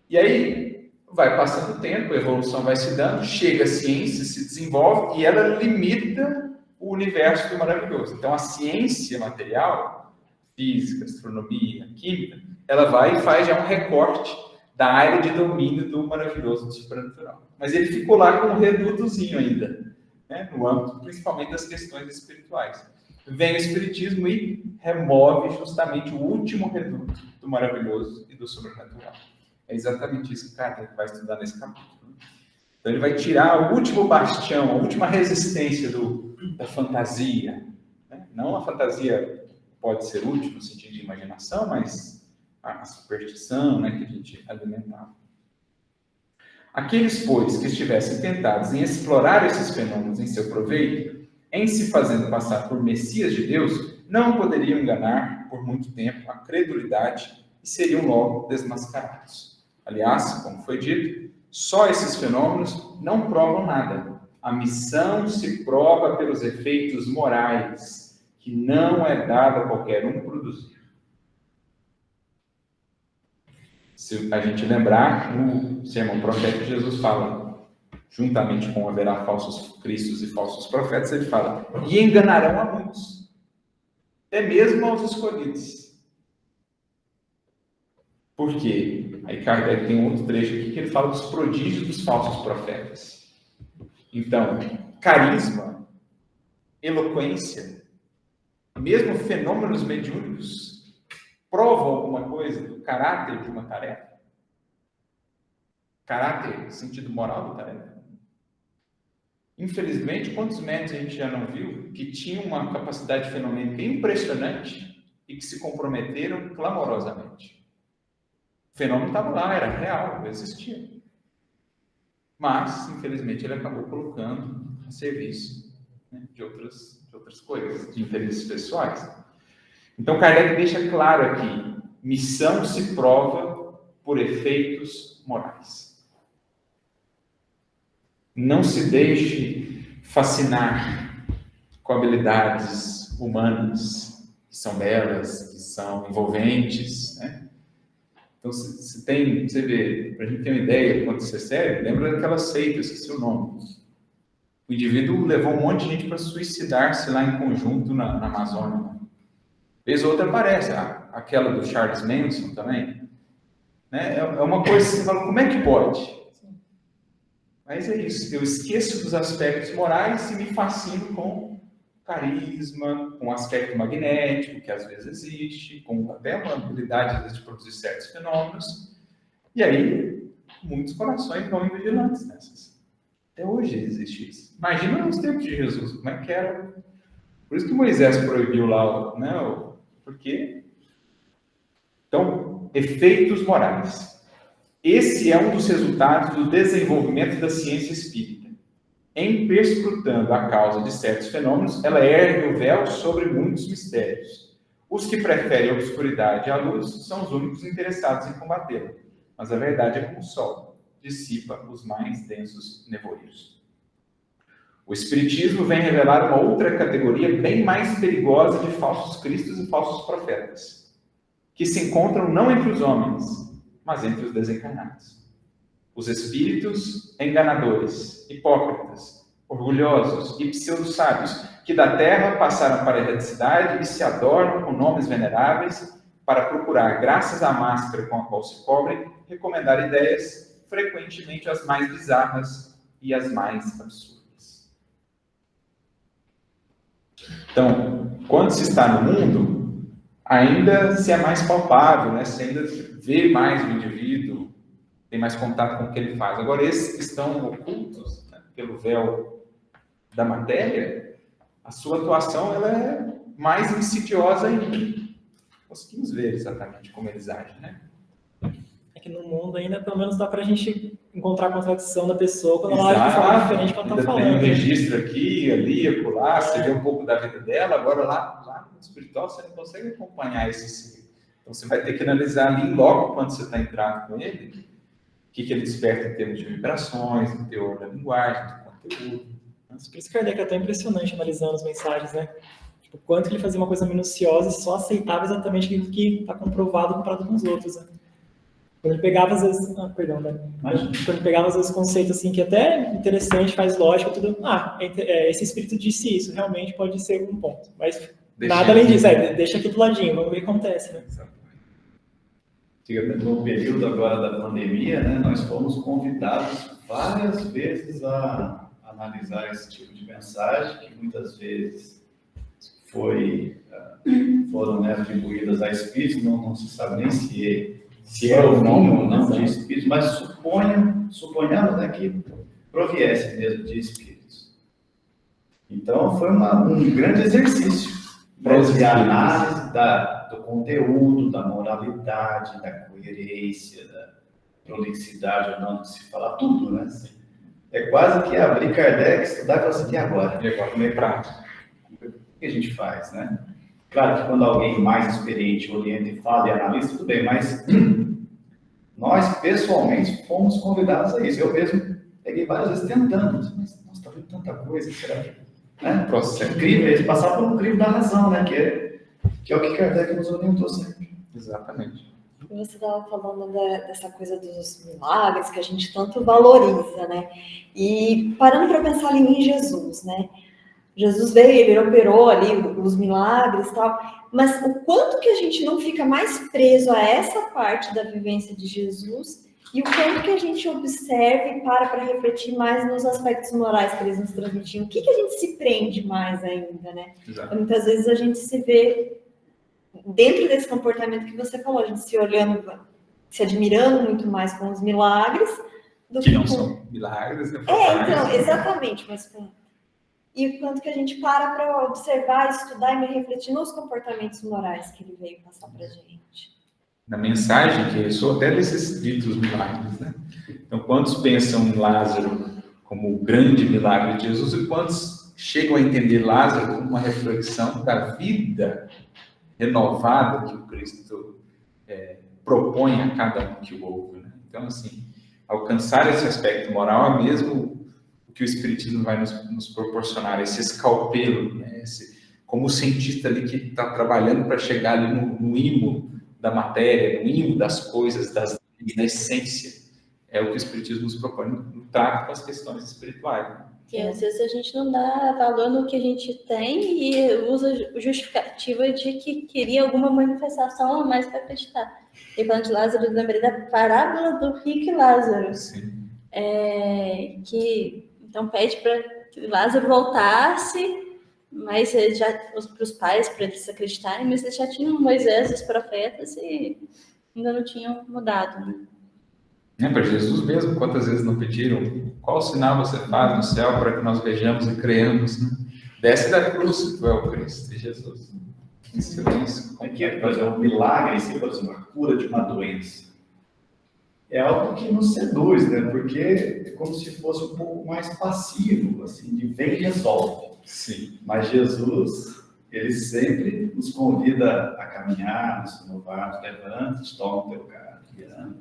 E aí vai passando o tempo, a evolução vai se dando, chega a ciência, se desenvolve e ela limita o universo do maravilhoso. Então a ciência material, física, astronomia, química, ela vai e faz já um recorte da área de domínio do maravilhoso, do sobrenatural. Mas ele ficou lá com um redutozinho ainda, né? No âmbito principalmente das questões espirituais. Vem o espiritismo e remove justamente o último reduto do maravilhoso e do sobrenatural. É exatamente isso que Kardec vai estudar nesse capítulo. Então ele vai tirar o último bastião, a última resistência da fantasia. Né? Não a fantasia pode ser útil no sentido de imaginação, mas a superstição, né, que a gente alimentava. Aqueles, pois, que estivessem tentados em explorar esses fenômenos em seu proveito, em se fazendo passar por Messias de Deus, não poderiam enganar por muito tempo a credulidade e seriam logo desmascarados. Aliás, como foi dito, só esses fenômenos não provam nada. A missão se prova pelos efeitos morais, que não é dado a qualquer um produzir. Se a gente lembrar, no sermão profético, Jesus fala, juntamente com haverá falsos cristos e falsos profetas, ele fala, e enganarão a muitos, até mesmo aos escolhidos. Por quê? Aí Kardec tem um outro trecho aqui que ele fala dos prodígios dos falsos profetas. Então, carisma, eloquência, mesmo fenômenos mediúnicos, provam alguma coisa do caráter de uma tarefa? Caráter, no sentido moral da tarefa? Infelizmente, quantos médicos a gente já não viu que tinham uma capacidade fenomênica impressionante e que se comprometeram clamorosamente? O fenômeno estava lá, era real, existia. Mas, infelizmente, ele acabou colocando a serviço, né, de outras coisas, de interesses pessoais. Então, Kardec deixa claro aqui, missão se prova por efeitos morais. Não se deixe fascinar com habilidades humanas, que são belas, que são envolventes, né? Então, você vê, para a gente ter uma ideia do quanto isso é sério, lembra daquela seita, esqueci o nome. O indivíduo levou um monte de gente para suicidar-se lá em conjunto na Amazônia. Vez ou outra aparece, aquela do Charles Manson também. Né? É uma coisa que você fala, como é que pode? Mas é isso, eu esqueço dos aspectos morais e me fascino com carisma, com o aspecto magnético, que às vezes existe, com até uma habilidade às vezes, de produzir certos fenômenos. E aí, muitos corações vão invigilantes nessas. Até hoje existe isso. Imagina nos tempos de Jesus, como é que era. Por isso que Moisés proibiu lá, né? Por quê? Então, efeitos morais. Esse é um dos resultados do desenvolvimento da ciência espírita. Em perscrutando a causa de certos fenômenos, ela ergue o véu sobre muitos mistérios. Os que preferem a obscuridade à luz são os únicos interessados em combatê-la. Mas a verdade é como o sol, dissipa os mais densos nevoeiros. O Espiritismo vem revelar uma outra categoria bem mais perigosa de falsos cristos e falsos profetas, que se encontram não entre os homens, mas entre os desencarnados. Os espíritos enganadores, hipócritas, orgulhosos e pseudo-sábios, que da terra passaram para a erradicidade e se adornam com nomes veneráveis para procurar, graças à máscara com a qual se cobrem, recomendar ideias, frequentemente as mais bizarras e as mais absurdas. Então, quando se está no mundo, ainda se é mais palpável, né? Se ainda vê mais o indivíduo, tem mais contato com o que ele faz. Agora, esses que estão ocultos, né, pelo véu da matéria, a sua atuação ela é mais insidiosa ainda. Conseguimos ver exatamente como eles agem, né? É que no mundo ainda, pelo menos, dá pra gente encontrar a contradição da pessoa quando ela age de forma diferente quando ela tá falando. Tem um registro aqui, ali, acolá, você vê um pouco da vida dela, agora lá no espiritual você não consegue acompanhar esse ser. Então você vai ter que analisar ali logo quando você está em trato com ele, o que ele desperta em termos de vibrações, no teor da linguagem, do conteúdo. Por isso que Kardec é tão impressionante analisando as mensagens, né? Tipo, quanto que ele fazia uma coisa minuciosa e só aceitava exatamente aquilo que está comprovado comparado com os outros, né? Quando ele pegava, às vezes... perdão, né? Quando ele pegava, às vezes, conceitos assim, que até interessante, faz lógica, tudo... esse espírito disse isso, realmente pode ser um ponto. Mas nada além disso, deixa aqui do ladinho, vamos ver o que acontece, né? No período agora da pandemia, né, nós fomos convidados várias vezes a analisar esse tipo de mensagem, que muitas vezes foram, né, atribuídas a espíritos, não se sabe nem se é o nome ou não de espíritos, mas suponhamos, né, que proviesse mesmo de espíritos. Então, foi um grande exercício de análise do conteúdo, da moralidade, da coerência, da prolixidade, ou não, de se falar tudo, né? É quase que abrir Kardec, estudar e falar assim, e agora? E agora, meio prático. O que a gente faz, né? Claro que quando alguém mais experiente orienta e fala e analisa, tudo bem, mas nós, pessoalmente, fomos convidados a isso. Eu mesmo peguei várias vezes tentando, mas, nossa, está vendo tanta coisa, será que... Né? Processo. Incrível, eles passaram por um crivo da razão, né? Que é o que Kardec nos orientou sempre. Exatamente. Você estava falando dessa coisa dos milagres que a gente tanto valoriza, né? E parando para pensar ali em Jesus, né? Jesus veio, ele operou ali os milagres e tal, mas o quanto que a gente não fica mais preso a essa parte da vivência de Jesus e o quanto que a gente observa e para refletir mais nos aspectos morais que eles nos transmitiam. O que a gente se prende mais ainda, né? Exato. Muitas vezes a gente se vê dentro desse comportamento que você falou, a gente se olhando, se admirando muito mais com os milagres do Que que não com... são milagres, né? então, exatamente, mas com... E o quanto que a gente para observar, estudar e me refletir nos comportamentos morais que ele veio passar pra gente. Na mensagem que ressoa até desses ditos milagres, né? Então, quantos pensam em Lázaro como o grande milagre de Jesus e quantos chegam a entender Lázaro como uma reflexão da vida renovada que o Cristo propõe a cada um que o ouve, né? Então, assim, alcançar esse aspecto moral é mesmo o que o Espiritismo vai nos proporcionar, esse escalpelo, né? Como o cientista ali que está trabalhando para chegar ali no imo da matéria, no imo das coisas, na essência, é o que o Espiritismo nos propõe no trato com as questões espirituais, né? Que às vezes a gente não dá valor no que a gente tem e usa justificativa de que queria alguma manifestação a mais para acreditar. E falando de Lázaro, eu lembrei da parábola do rico e Lázaro. Sim. Que então pede para que Lázaro voltasse, mas já para os pais, para eles acreditarem, mas eles já tinham Moisés, os profetas, e ainda não tinham mudado, né? Né? Para Jesus mesmo, quantas vezes não pediram? Qual sinal você faz no céu para que nós vejamos e creamos? Né? Desce da cruz, tu é o Cristo de Jesus. Em silêncio. Aqui, por exemplo, um milagre, assim, por exemplo, a cura de uma doença. É algo que nos seduz, né? Porque é como se fosse um pouco mais passivo, assim, de vem e resolve. Sim. Mas Jesus, ele sempre nos convida a caminhar, nos renovar, levanta, toma o teu carro e anda.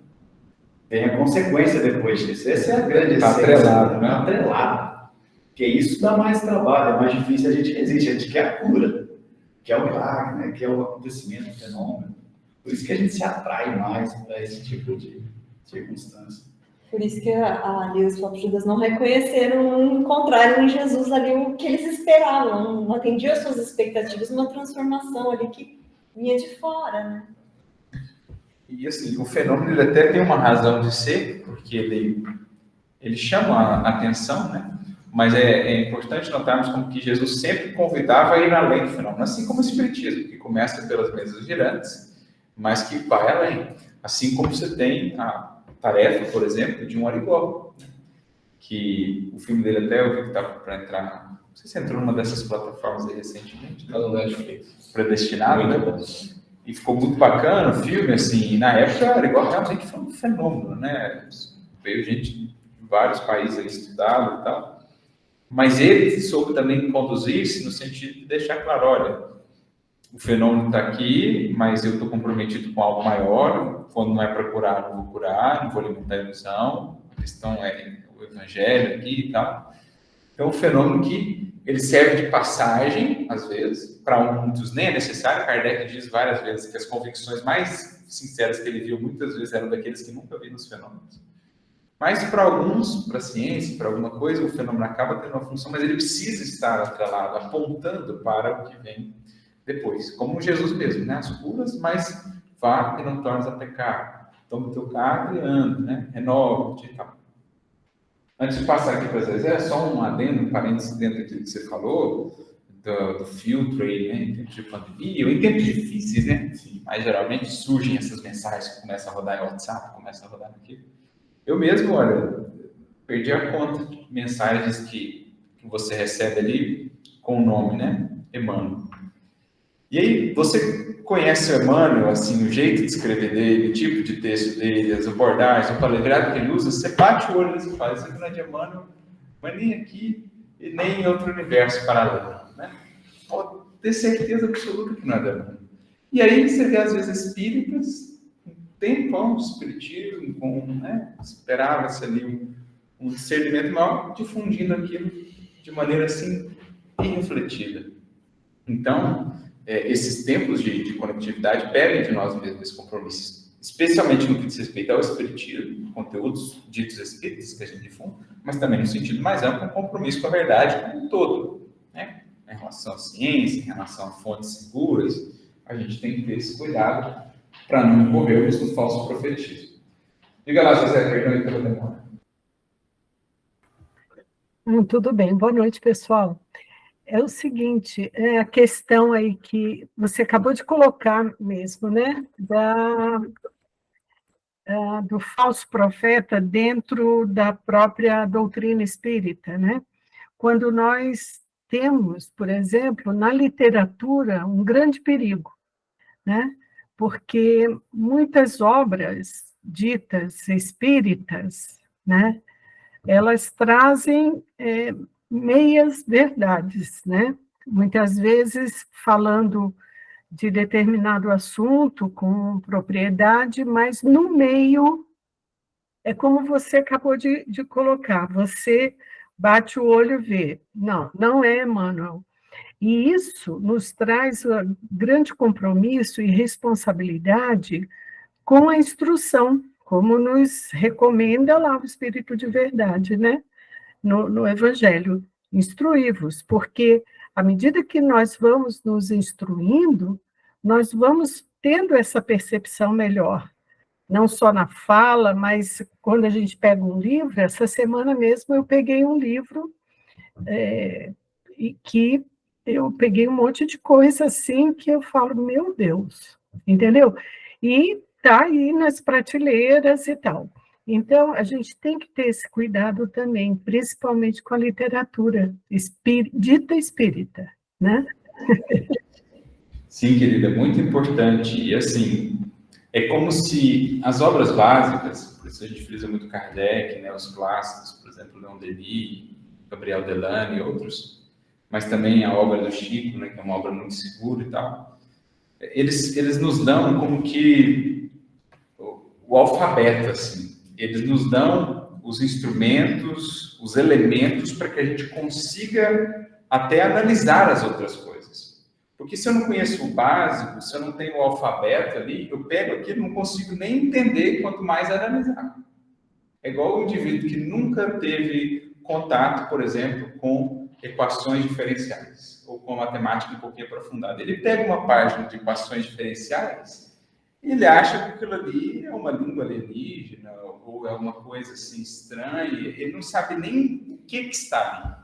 Tem a consequência depois disso. Essa é a grande Está essência. atrelado, né? Atrelado. Porque isso dá mais trabalho, é mais difícil, a gente resiste, a gente quer a cura, quer o milagre, né? Quer o acontecimento, o fenômeno. Por isso que a gente se atrai mais para esse tipo de circunstância. Por isso que ali os próprios judas não reconheceram, não encontraram em Jesus ali o que eles esperavam, não atendiam as suas expectativas, uma transformação ali que vinha de fora, né? E assim, o fenômeno ele até tem uma razão de ser, porque ele chama a atenção, né? Mas é importante notarmos como que Jesus sempre convidava a ir além do fenômeno, assim como o Espiritismo, que começa pelas mesas girantes, mas que vai além. Assim como você tem a tarefa, por exemplo, de um Arigó, né? Que o filme dele até eu vi que estava para entrar, não sei se entrou numa dessas plataformas aí recentemente, Tá no Netflix. Predestinado, né? E ficou muito bacana o filme, assim, e na época o Arigó realmente foi um fenômeno, né? Veio gente de vários países aí estudado e tal. Mas ele soube também conduzir-se no sentido de deixar claro, olha, o fenômeno está aqui, mas eu estou comprometido com algo maior, quando não é para curar, não vou curar, não vou alimentar a ilusão, a questão é o evangelho aqui e tal. Então, um fenômeno que ele serve de passagem, às vezes, para muitos nem é necessário. Kardec diz várias vezes que as convicções mais sinceras que ele viu, muitas vezes, eram daqueles que nunca viram os fenômenos. Mas para alguns, para a ciência, para alguma coisa, o fenômeno acaba tendo uma função, mas ele precisa estar atrelado, apontando para o que vem depois. Como Jesus mesmo, né? As curas, mas vá e não tornes a pecar. Toma o teu carro e anda, né? Renova-te e tal. Antes de passar aqui para Zezé, só um adendo, um parênteses dentro daquilo que você falou, do filtro aí, né? Em tempos de pandemia, ou em tempos difíceis, né? Sim, mas geralmente surgem essas mensagens que começam a rodar em WhatsApp, começam a rodar naquilo. Eu mesmo, olha, perdi a conta de mensagens que você recebe ali com o nome, né? Emmanuel. E aí, você conhece o Emmanuel, assim, o jeito de escrever dele, o tipo de texto dele, as abordagens, o palavreado que ele usa, você bate o olho e fala, isso aqui não é de Emmanuel, mas nem aqui e nem em outro universo paralelo, né? Pode ter certeza absoluta que não é de Emmanuel. E aí, você vê, às vezes, espíritas, tempão de espiritismo, com, né, esperava-se ali um discernimento maior, difundindo aquilo de maneira assim irrefletida. Então, esses tempos de conectividade pedem de nós mesmos esse compromisso, especialmente no que diz respeito ao espiritismo, conteúdos ditos espíritas que a gente difunde, mas também no sentido mais amplo, um compromisso com a verdade como um todo, né? Em relação à ciência, em relação a fontes seguras, a gente tem que ter esse cuidado para não incorrermos no falso profetismo. Diga lá, José, perdão aí pela demora. Tudo bem, boa noite, pessoal. É o seguinte, é a questão aí que você acabou de colocar mesmo, né, do falso profeta dentro da própria doutrina espírita, né? Quando nós temos, por exemplo, na literatura, um grande perigo, né? Porque muitas obras ditas espíritas, né, elas trazem meias verdades, né? Muitas vezes falando de determinado assunto com propriedade, mas no meio é como você acabou de colocar, você bate o olho e vê, não é Emmanuel. E isso nos traz um grande compromisso e responsabilidade com a instrução, como nos recomenda lá o Espírito de Verdade, né? No Evangelho, instruí-vos, porque à medida que nós vamos nos instruindo, nós vamos tendo essa percepção melhor, não só na fala, mas quando a gente pega um livro, essa semana mesmo eu peguei um livro e que eu peguei um monte de coisa assim que eu falo, meu Deus, entendeu? E tá aí nas prateleiras e tal. Então, a gente tem que ter esse cuidado também, principalmente com a literatura dita espírita, né? Sim, querida, muito importante. E assim, é como se as obras básicas, por isso a gente frisa muito Kardec, né, os clássicos, por exemplo, Leon Denis, Gabriel Delane e outros, mas também a obra do Chico, né, que é uma obra muito segura e tal, eles nos dão como que o alfabeto, assim, eles nos dão os instrumentos, os elementos para que a gente consiga até analisar as outras coisas. Porque se eu não conheço o básico, se eu não tenho o alfabeto ali, eu pego aquilo e não consigo nem entender, quanto mais analisar. É igual o indivíduo que nunca teve contato, por exemplo, com equações diferenciais, ou com matemática um pouquinho aprofundada. Ele pega uma página de equações diferenciais e ele acha que aquilo ali é uma língua alienígena, ou é uma coisa assim estranha, ele não sabe nem o que está ali.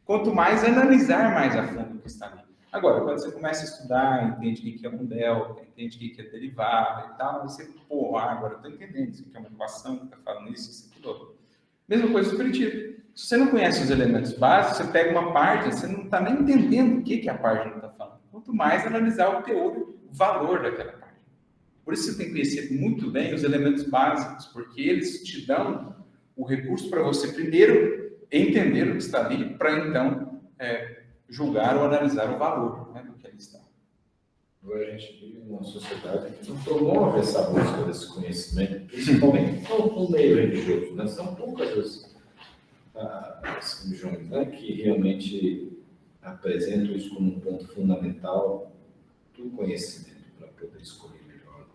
Quanto mais analisar mais a fundo o que está ali. Agora, quando você começa a estudar, entende o que é um delta, entende o que é derivada e tal, você, agora eu estou entendendo, isso aqui é uma equação que está falando isso, aquilo outro. Mesma coisa do espiritismo. Se você não conhece os elementos básicos, você pega uma página, você não está nem entendendo o que a página está falando. Quanto mais analisar o teor, o valor daquela página. Por isso você tem que conhecer muito bem os elementos básicos, porque eles te dão o recurso para você primeiro entender o que está ali, para então julgar ou analisar o valor, né, do que ali está. Agora a gente vive numa sociedade que não promove essa busca desse conhecimento, principalmente no meio religioso, né? São poucas as religiões, né, que realmente apresentam isso como um ponto fundamental do conhecimento para poder escolher melhor.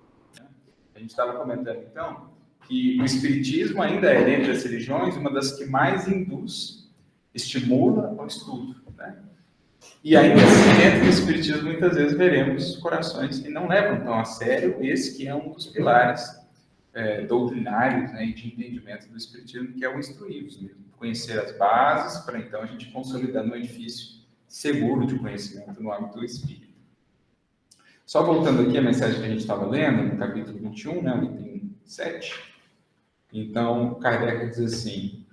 A gente estava comentando, então, que o espiritismo ainda é, dentre as religiões, uma das que mais induz, estimula ao estudo, né? E ainda assim, dentro do espiritismo, muitas vezes veremos corações que não levam tão a sério esse que é um dos pilares doutrinários, né, e de entendimento do espiritismo, que é o instruí-los mesmo. Conhecer as bases, para então a gente consolidar um edifício seguro de conhecimento no âmbito do espírito. Só voltando aqui à mensagem que a gente estava lendo, no capítulo 21, né, o item 7. Então, Kardec diz assim: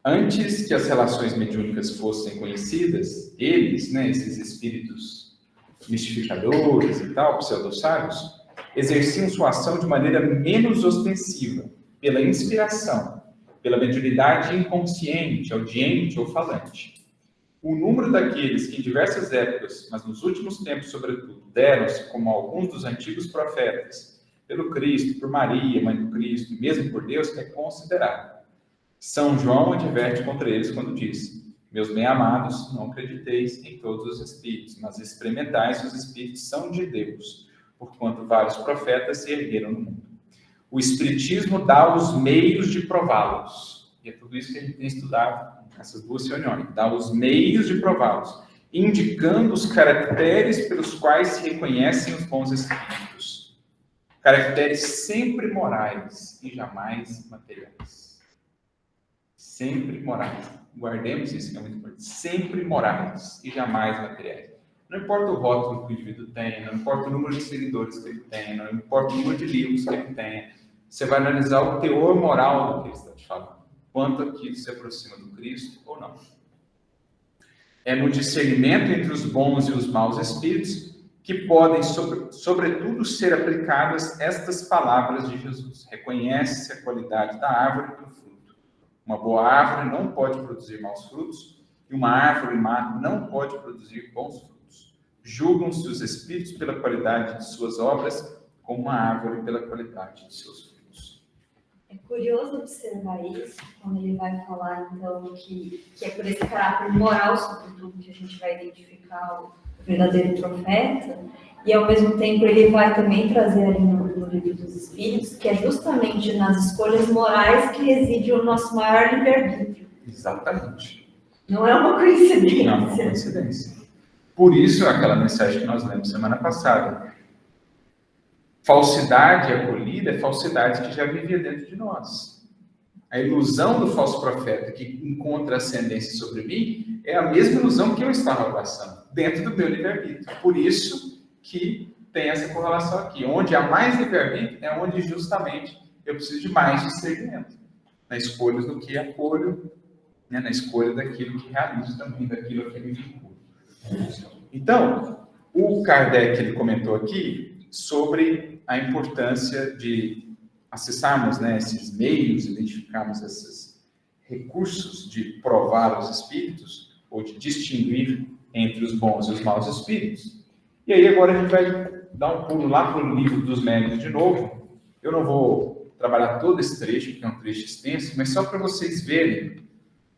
antes que as relações mediúnicas fossem conhecidas, eles, né, esses espíritos mistificadores e tal, pseudo-sábios, exerciam sua ação de maneira menos ostensiva, pela inspiração, pela mediunidade inconsciente, audiente ou falante. O número daqueles que em diversas épocas, mas nos últimos tempos sobretudo, deram-se como alguns dos antigos profetas, pelo Cristo, por Maria, mãe do Cristo, e mesmo por Deus, é considerável. São João adverte contra eles quando diz: meus bem-amados, não acrediteis em todos os espíritos, mas experimentai se os espíritos são de Deus, porquanto vários profetas se ergueram no mundo. O espiritismo dá os meios de prová-los. E é tudo isso que a gente tem estudado nessas duas reuniões. Dá os meios de prová-los, indicando os caracteres pelos quais se reconhecem os bons espíritos. Caracteres sempre morais e jamais materiais. Sempre morais. Guardemos isso, que é muito importante. Sempre morais e jamais materiais. Não importa o rótulo que o indivíduo tem, não importa o número de seguidores que ele tem, não importa o número de livros que ele tem. Você vai analisar o teor moral do que ele está te falando. Quanto aquilo se aproxima do Cristo ou não. É no discernimento entre os bons e os maus espíritos que podem, sobretudo, ser aplicadas estas palavras de Jesus. Reconhece-se a qualidade da árvore pelo fruto. Uma boa árvore não pode produzir maus frutos, e uma árvore má não pode produzir bons frutos. Julgam-se os espíritos pela qualidade de suas obras, como uma árvore pela qualidade de seus frutos. É curioso observar isso, quando ele vai falar, então, que é por esse caráter moral, sobretudo, que a gente vai identificar o verdadeiro profeta, e, ao mesmo tempo, ele vai também trazer ali no Livro dos Espíritos, que é justamente nas escolhas morais que reside o nosso maior livre-arbítrio. Exatamente. Não é uma coincidência. Não é uma coincidência. Por isso, aquela mensagem que nós lemos semana passada. Falsidade acolhida é falsidade que já vivia dentro de nós. A ilusão do falso profeta que encontra ascendência sobre mim é a mesma ilusão que eu estava abraçando, dentro do meu livre-arbítrio. Por isso que tem essa correlação aqui. Onde há mais livre-arbítrio é onde justamente eu preciso de mais discernimento na escolha do que acolho, né, na escolha daquilo que realizo também, daquilo a que me vinculo. Então, o Kardec ele comentou aqui sobre a importância de acessarmos, né, esses meios, identificarmos esses recursos de provar os espíritos, ou de distinguir entre os bons e os maus espíritos. E aí agora a gente vai dar um pulo lá para o livro dos médiuns de novo. Eu não vou trabalhar todo esse trecho, porque é um trecho extenso, mas só para vocês verem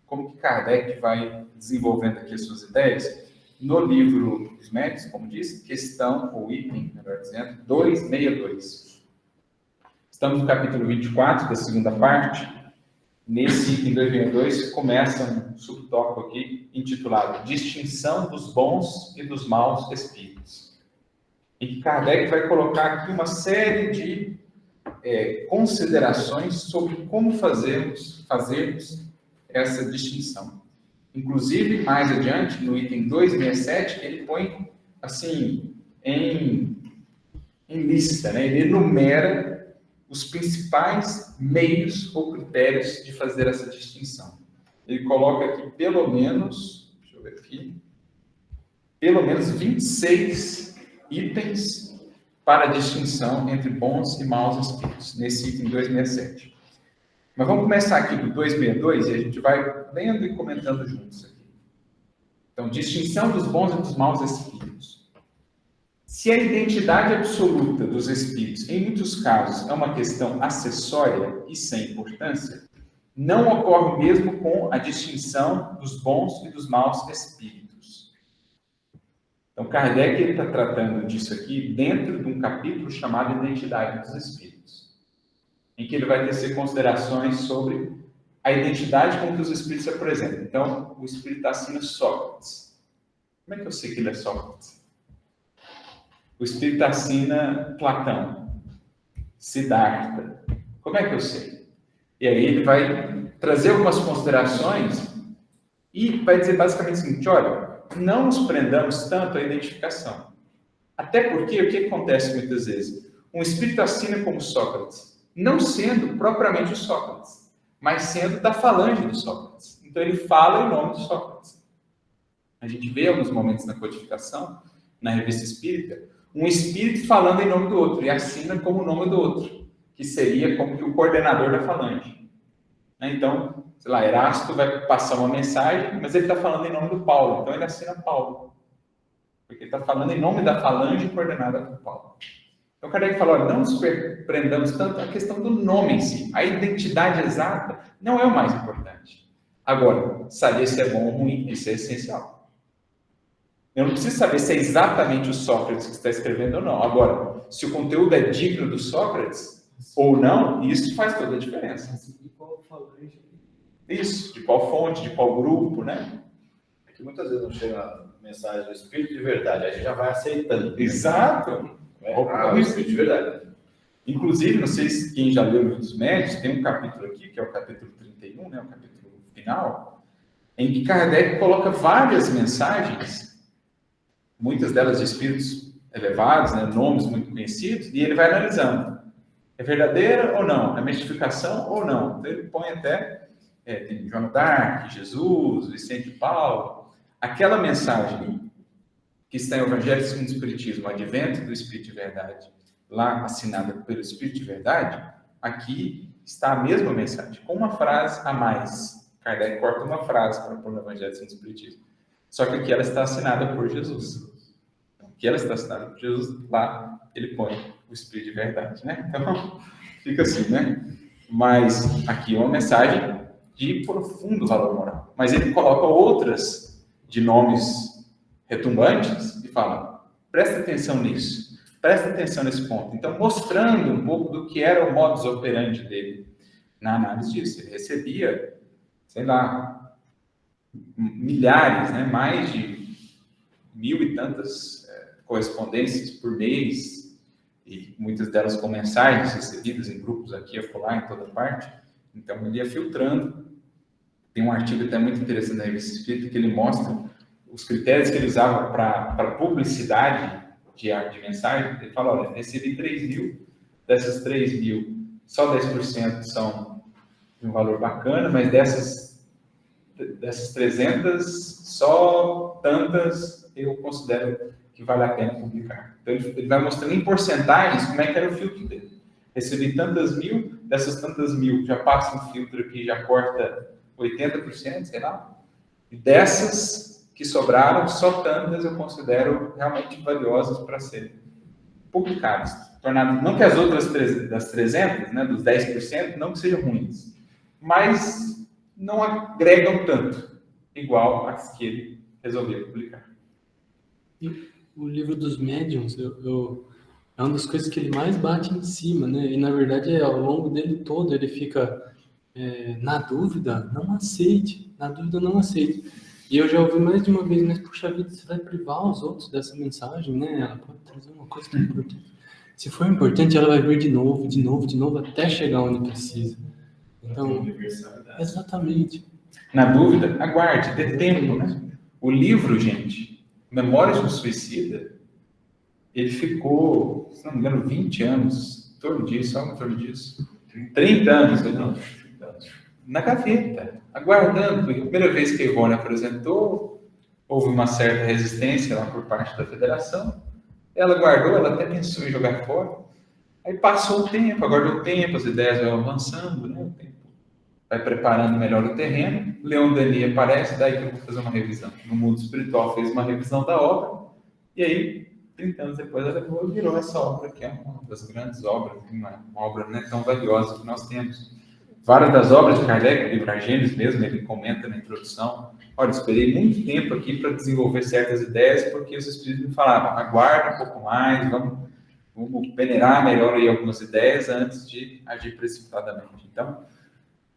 como que Kardec vai desenvolvendo aqui as suas ideias. No livro dos médiuns, como disse, questão, ou item, melhor dizendo, 262. Estamos no capítulo 24, da segunda parte. Nesse item 262, começa um subtópico aqui, intitulado Distinção dos Bons e dos Maus Espíritos. E que Kardec vai colocar aqui uma série de considerações sobre como fazermos essa distinção. Inclusive, mais adiante, no item 267, ele põe, assim, em lista, né? Ele enumera os principais meios ou critérios de fazer essa distinção. Ele coloca aqui pelo menos, deixa eu ver aqui, pelo menos 26 itens para a distinção entre bons e maus espíritos, nesse item 267. Mas vamos começar aqui do 262 e a gente vai lendo e comentando juntos aqui. Então, distinção dos bons e dos maus espíritos. Se a identidade absoluta dos espíritos, em muitos casos, é uma questão acessória e sem importância, não ocorre mesmo com a distinção dos bons e dos maus espíritos. Então, Kardec está tratando disso aqui dentro de um capítulo chamado Identidade dos Espíritos, em que ele vai tecer considerações sobre a identidade com que os espíritos se apresentam. Então, o espírito assina Sócrates. Como é que eu sei que ele é Sócrates? O espírito assina Platão, Siddhartha. Como é que eu sei? E aí ele vai trazer algumas considerações e vai dizer basicamente o seguinte: olha, não nos prendamos tanto à identificação. Até porque o que acontece muitas vezes? Um espírito assina como Sócrates, não sendo propriamente o Sócrates, mas sendo da falange do Sócrates. Então ele fala em nome de Sócrates. A gente vê alguns momentos na codificação, na Revista Espírita, um espírito falando em nome do outro, e assina como o nome do outro, que seria como que o coordenador da falange. Então, sei lá, Erasto vai passar uma mensagem, mas ele está falando em nome do Paulo, então ele assina Paulo, porque ele está falando em nome da falange coordenada por Paulo. Então, o Kardec fala, olha, não nos prendamos tanto à questão do nome em si. A identidade exata não é o mais importante. Agora, saber se é bom ou ruim, isso é essencial. Eu não preciso saber se é exatamente o Sócrates que está escrevendo ou não. Agora, se o conteúdo é digno do Sócrates ou não, isso faz toda a diferença. Isso, de qual fonte, de qual grupo, né? É que muitas vezes não chega mensagem do Espírito de verdade, a gente já vai aceitando. Exato. O Espírito de verdade. Inclusive, não sei se quem já leu o Livro dos Médiuns, tem um capítulo aqui, que é o capítulo 31, né, o capítulo final, em que Kardec coloca várias mensagens, muitas delas de espíritos elevados, né, nomes muito conhecidos, e ele vai analisando. É verdadeira ou não? É mistificação ou não? Então ele põe até, tem João d'Arc, Jesus, Vicente de Paulo, aquela mensagem que está em Evangelho segundo o Espiritismo, Advento do Espírito de Verdade, lá assinada pelo Espírito de Verdade, aqui está a mesma mensagem, com uma frase a mais. Kardec corta uma frase para pôr no Evangelho segundo o Espiritismo. Só que aqui ela está assinada por Jesus. Aqui ela está assinada por Jesus, lá ele põe o Espírito de Verdade, né? Então, fica assim, né? Mas aqui é uma mensagem de profundo valor moral. Mas ele coloca outras de nomes retumbantes e fala, presta atenção nisso, presta atenção nesse ponto. Então, mostrando um pouco do que era o modus operandi dele na análise disso. Ele recebia, sei lá, milhares, né, mais de 1000 e tantas correspondências por mês, e muitas delas com mensagens recebidas em grupos aqui, acolá, em toda parte. Então, ele ia filtrando. Tem um artigo até muito interessante na Revista Espírita que ele mostra os critérios que ele usava para publicidade de mensagem. Ele fala, olha, recebi 3.000, dessas 3.000, só 10% são de um valor bacana, mas dessas 300, só tantas eu considero que vale a pena publicar. Então, ele vai mostrando em porcentagens como é que era o filtro dele. Recebi tantas mil, dessas tantas mil, já passa um filtro aqui, já corta 80%, sei lá. E dessas que sobraram, só tantas eu considero realmente valiosas para serem publicadas. Não que as outras das 300, né, dos 10%, não que sejam ruins, mas não agregam tanto, igual as que ele resolveu publicar. O livro dos médiuns, é uma das coisas que ele mais bate em cima, né? E, na verdade, ao longo dele todo, ele fica, na dúvida, não aceite. Na dúvida, não aceite. E eu já ouvi mais de uma vez, mas, puxa vida, você vai privar os outros dessa mensagem, né? Ela pode trazer uma coisa que é importante. Se for importante, ela vai vir de novo, até chegar onde precisa. Então, exatamente. Na dúvida, aguarde, dê tempo, né? O livro, gente, Memórias do Suicida, ele ficou, se não me engano, 20 anos, em torno disso, 30 anos, na gaveta, aguardando. Porque a primeira vez que a Ivone apresentou, houve uma certa resistência lá por parte da federação. Ela guardou, ela até pensou em jogar fora. Aí passou o tempo, aguardou o tempo, as ideias vão avançando, né? O tempo vai preparando melhor o terreno. Leon Denis aparece, daí que eu vou fazer uma revisão. No mundo espiritual fez uma revisão da obra, e aí, 30 anos depois, ela virou essa obra, que é uma das grandes obras, uma obra não é tão valiosa que nós temos. Várias das obras de Kardec, o livro A Gênesis mesmo, ele comenta na introdução, olha, esperei muito tempo aqui para desenvolver certas ideias, porque os espíritos me falavam, aguarda um pouco mais, vamos peneirar melhor aí algumas ideias antes de agir precipitadamente. Então,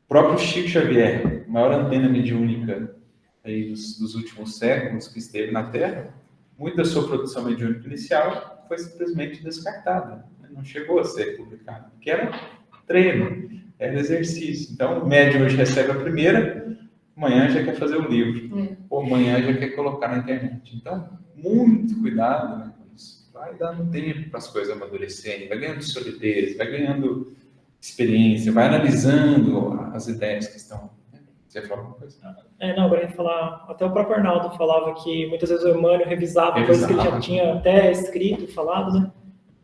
o próprio Chico Xavier, maior antena mediúnica aí dos últimos séculos que esteve na Terra, muita da sua produção mediúnica inicial foi simplesmente descartada, né? Não chegou a ser publicada, porque era treino, era exercício. Então, o médium hoje recebe a primeira, amanhã já quer fazer o livro, ou amanhã já quer colocar na internet. Então, muito cuidado, né, com isso. Vai dando tempo para as coisas amadurecerem, vai ganhando solidez, vai ganhando experiência, vai analisando as ideias que estão. Você ia falar alguma coisa? Não, agora eu ia falar, até o próprio Arnaldo falava que muitas vezes o Emmanuel revisava coisas que ele já tinha até escrito, falado, né?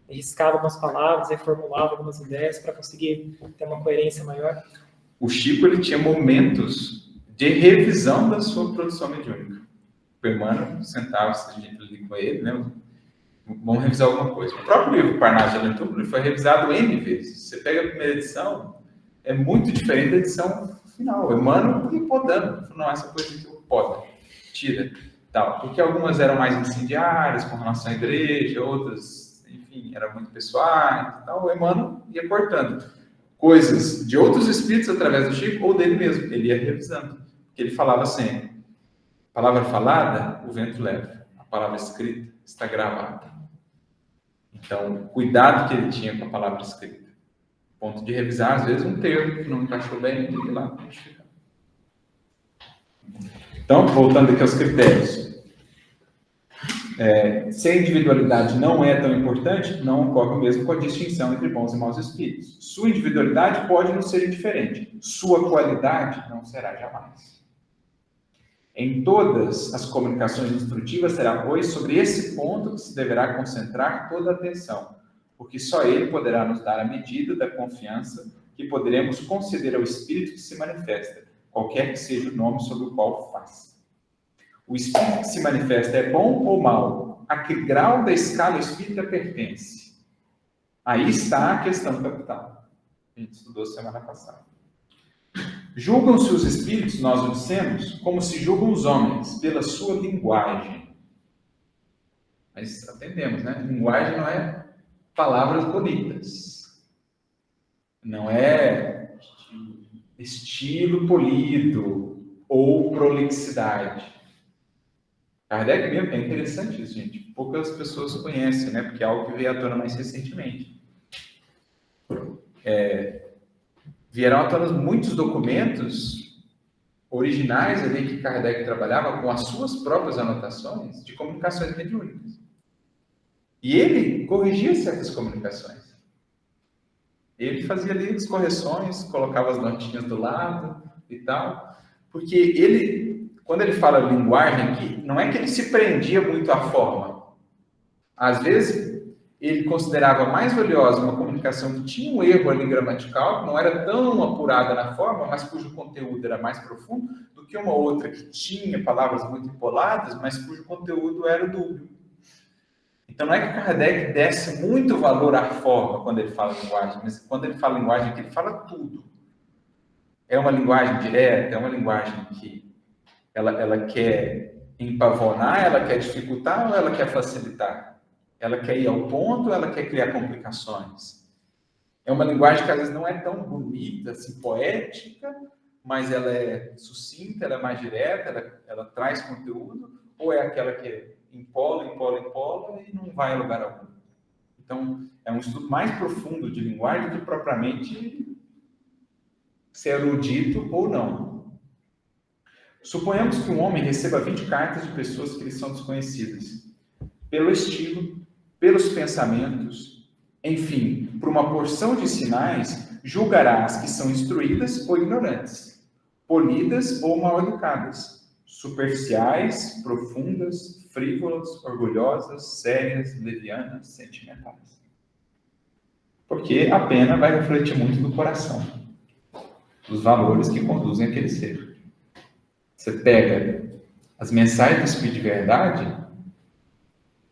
Riscava algumas palavras, reformulava algumas ideias para conseguir ter uma coerência maior. O Chico, ele tinha momentos de revisão da sua produção mediúnica. O Emmanuel sentava, se a gente ali com ele, né? Vamos revisar alguma coisa. O próprio livro Parnaso de Aventura foi revisado N vezes. Você pega a primeira edição, é muito diferente da edição final. O Emmanuel ia podando. Falou, não, essa coisa aqui eu podo, tira. Tal. Porque algumas eram mais incendiárias com relação à igreja, outras, enfim, eram muito pessoais. Então, o Emmanuel ia cortando coisas de outros espíritos através do Chico ou dele mesmo. Ele ia revisando. Porque ele falava sempre, a palavra falada, o vento leva. A palavra escrita está gravada. Então, cuidado que ele tinha com a palavra escrita. Ponto de revisar, às vezes, um termo que não encaixou bem, tem que ir lá modificar. Então, voltando aqui aos critérios. Se a individualidade não é tão importante, não ocorre o mesmo com a distinção entre bons e maus espíritos. Sua individualidade pode não ser indiferente. Sua qualidade não será jamais. Em todas as comunicações instrutivas será, pois, sobre esse ponto que se deverá concentrar toda a atenção, porque só ele poderá nos dar a medida da confiança que poderemos conceder ao espírito que se manifesta, qualquer que seja o nome sob o qual faz. O espírito que se manifesta é bom ou mau? A que grau da escala espírita pertence? Aí está a questão capital. A gente estudou semana passada. Julgam-se os espíritos, nós o dissemos, como se julgam os homens, pela sua linguagem. Mas atendemos, né? Linguagem não é palavras bonitas. Não é estilo polido ou prolixidade. Kardec mesmo, é interessante isso, gente. Poucas pessoas conhecem, né? Porque é algo que veio à tona mais recentemente. Vieram à tona muitos documentos originais ali que Kardec trabalhava com as suas próprias anotações de comunicações mediúnicas. E ele corrigia certas comunicações. Ele fazia ali as correções, colocava as notinhas do lado e tal, porque ele, quando ele fala linguagem aqui, não é que ele se prendia muito à forma. Às vezes, ele considerava mais valiosa uma comunicação que tinha um erro ali gramatical, que não era tão apurada na forma, mas cujo conteúdo era mais profundo, do que uma outra que tinha palavras muito empoladas, mas cujo conteúdo era dúbio. Então, não é que Kardec desse muito valor à forma quando ele fala linguagem, mas quando ele fala linguagem, ele fala tudo. É uma linguagem direta, é uma linguagem que ela quer empavonar, ela quer dificultar ou ela quer facilitar? Ela quer ir ao ponto ou ela quer criar complicações? É uma linguagem que às vezes não é tão bonita, assim, poética, mas ela é sucinta, ela é mais direta, ela traz conteúdo, ou é aquela que empola e não vai a lugar algum? Então, é um estudo mais profundo de linguagem do que propriamente ser erudito ou não. Suponhamos que um homem receba 20 cartas de pessoas que lhe são desconhecidas. Pelo estilo, pelos pensamentos, enfim, por uma porção de sinais, julgará as que são instruídas ou ignorantes, polidas ou mal-educadas, superficiais, profundas, frívolas, orgulhosas, sérias, levianas, sentimentais. Porque a pena vai refletir muito do coração, dos valores que conduzem aquele ser. Você pega as mensagens do Espírito de Verdade,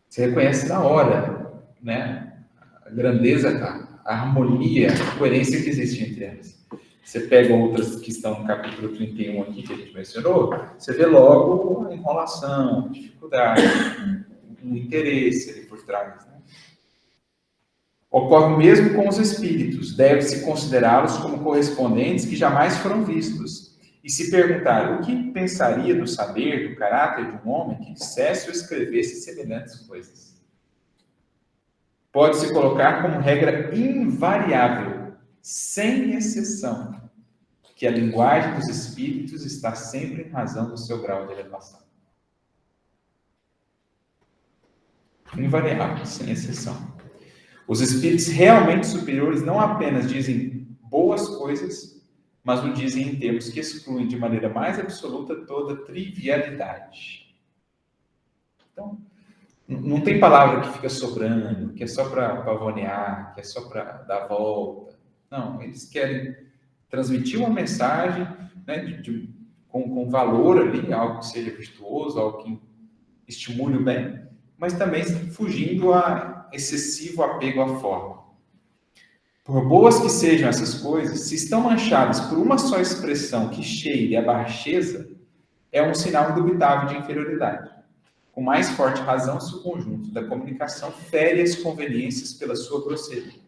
você reconhece na hora, né? A grandeza, a harmonia, a coerência que existe entre elas. Você pega outras que estão no capítulo 31 aqui, que a gente mencionou, você vê logo a enrolação, a dificuldade, o interesse ali por trás. Né? Ocorre mesmo com os espíritos. Deve-se considerá-los como correspondentes que jamais foram vistos. E se perguntar o que pensaria do saber, do caráter de um homem que dissesse ou escrevesse semelhantes coisas. Pode-se colocar como regra invariável, sem exceção, que a linguagem dos espíritos está sempre em razão do seu grau de elevação. Invariável, sem exceção. Os espíritos realmente superiores não apenas dizem boas coisas, mas o dizem em termos que excluem de maneira mais absoluta toda trivialidade. Então, não tem palavra que fica sobrando, que é só para pavonear, que é só para dar volta. Não, eles querem transmitir uma mensagem, né, com valor ali, algo que seja virtuoso, algo que estimule o bem, mas também fugindo a excessivo apego à forma. Por boas que sejam essas coisas, se estão manchadas por uma só expressão que cheire a baixeza, é um sinal indubitável de inferioridade. Com mais forte razão, se o conjunto da comunicação fere as conveniências pela sua grosseria.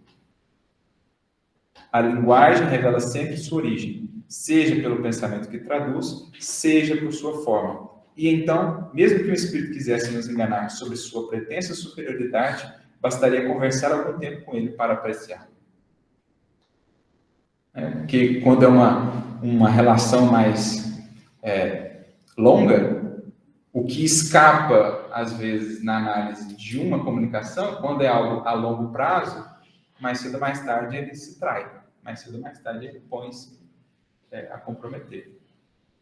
A linguagem revela sempre sua origem, seja pelo pensamento que traduz, seja por sua forma. E então, mesmo que o espírito quisesse nos enganar sobre sua pretensa superioridade, bastaria conversar algum tempo com ele para apreciar. Porque quando é uma relação mais longa, o que escapa, às vezes, na análise de uma comunicação, quando é algo a longo prazo, mais cedo ou mais tarde ele se trai. Mais cedo ou mais tarde ele põe-se a comprometer.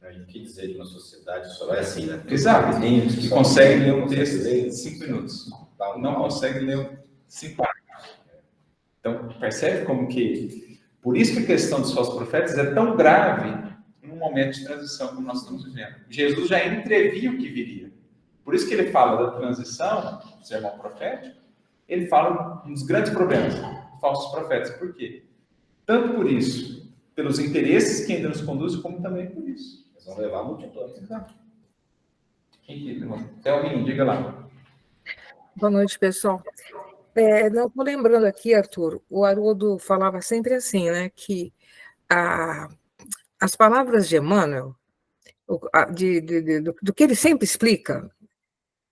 O que dizer de uma sociedade só é assim, né? Exato. Que consegue ler um texto em 5 minutos. Não consegue ler 5 parágrafos. Então, percebe como que... Por isso que a questão dos falsos profetas é tão grave num momento de transição como nós estamos vivendo. Jesus já entrevia o que viria. Por isso que ele fala da transição, do sermão profético, ele fala um dos grandes problemas, falsos profetas. Por quê? Tanto por isso, pelos interesses que ainda nos conduzem, como também por isso. Eles vão levar multidões. Exato. Quem que... Thelminha, diga lá. Boa noite, pessoal. Não estou lembrando aqui, Arthur, o Haroldo falava sempre assim, né, que as palavras de Emmanuel, do que ele sempre explica,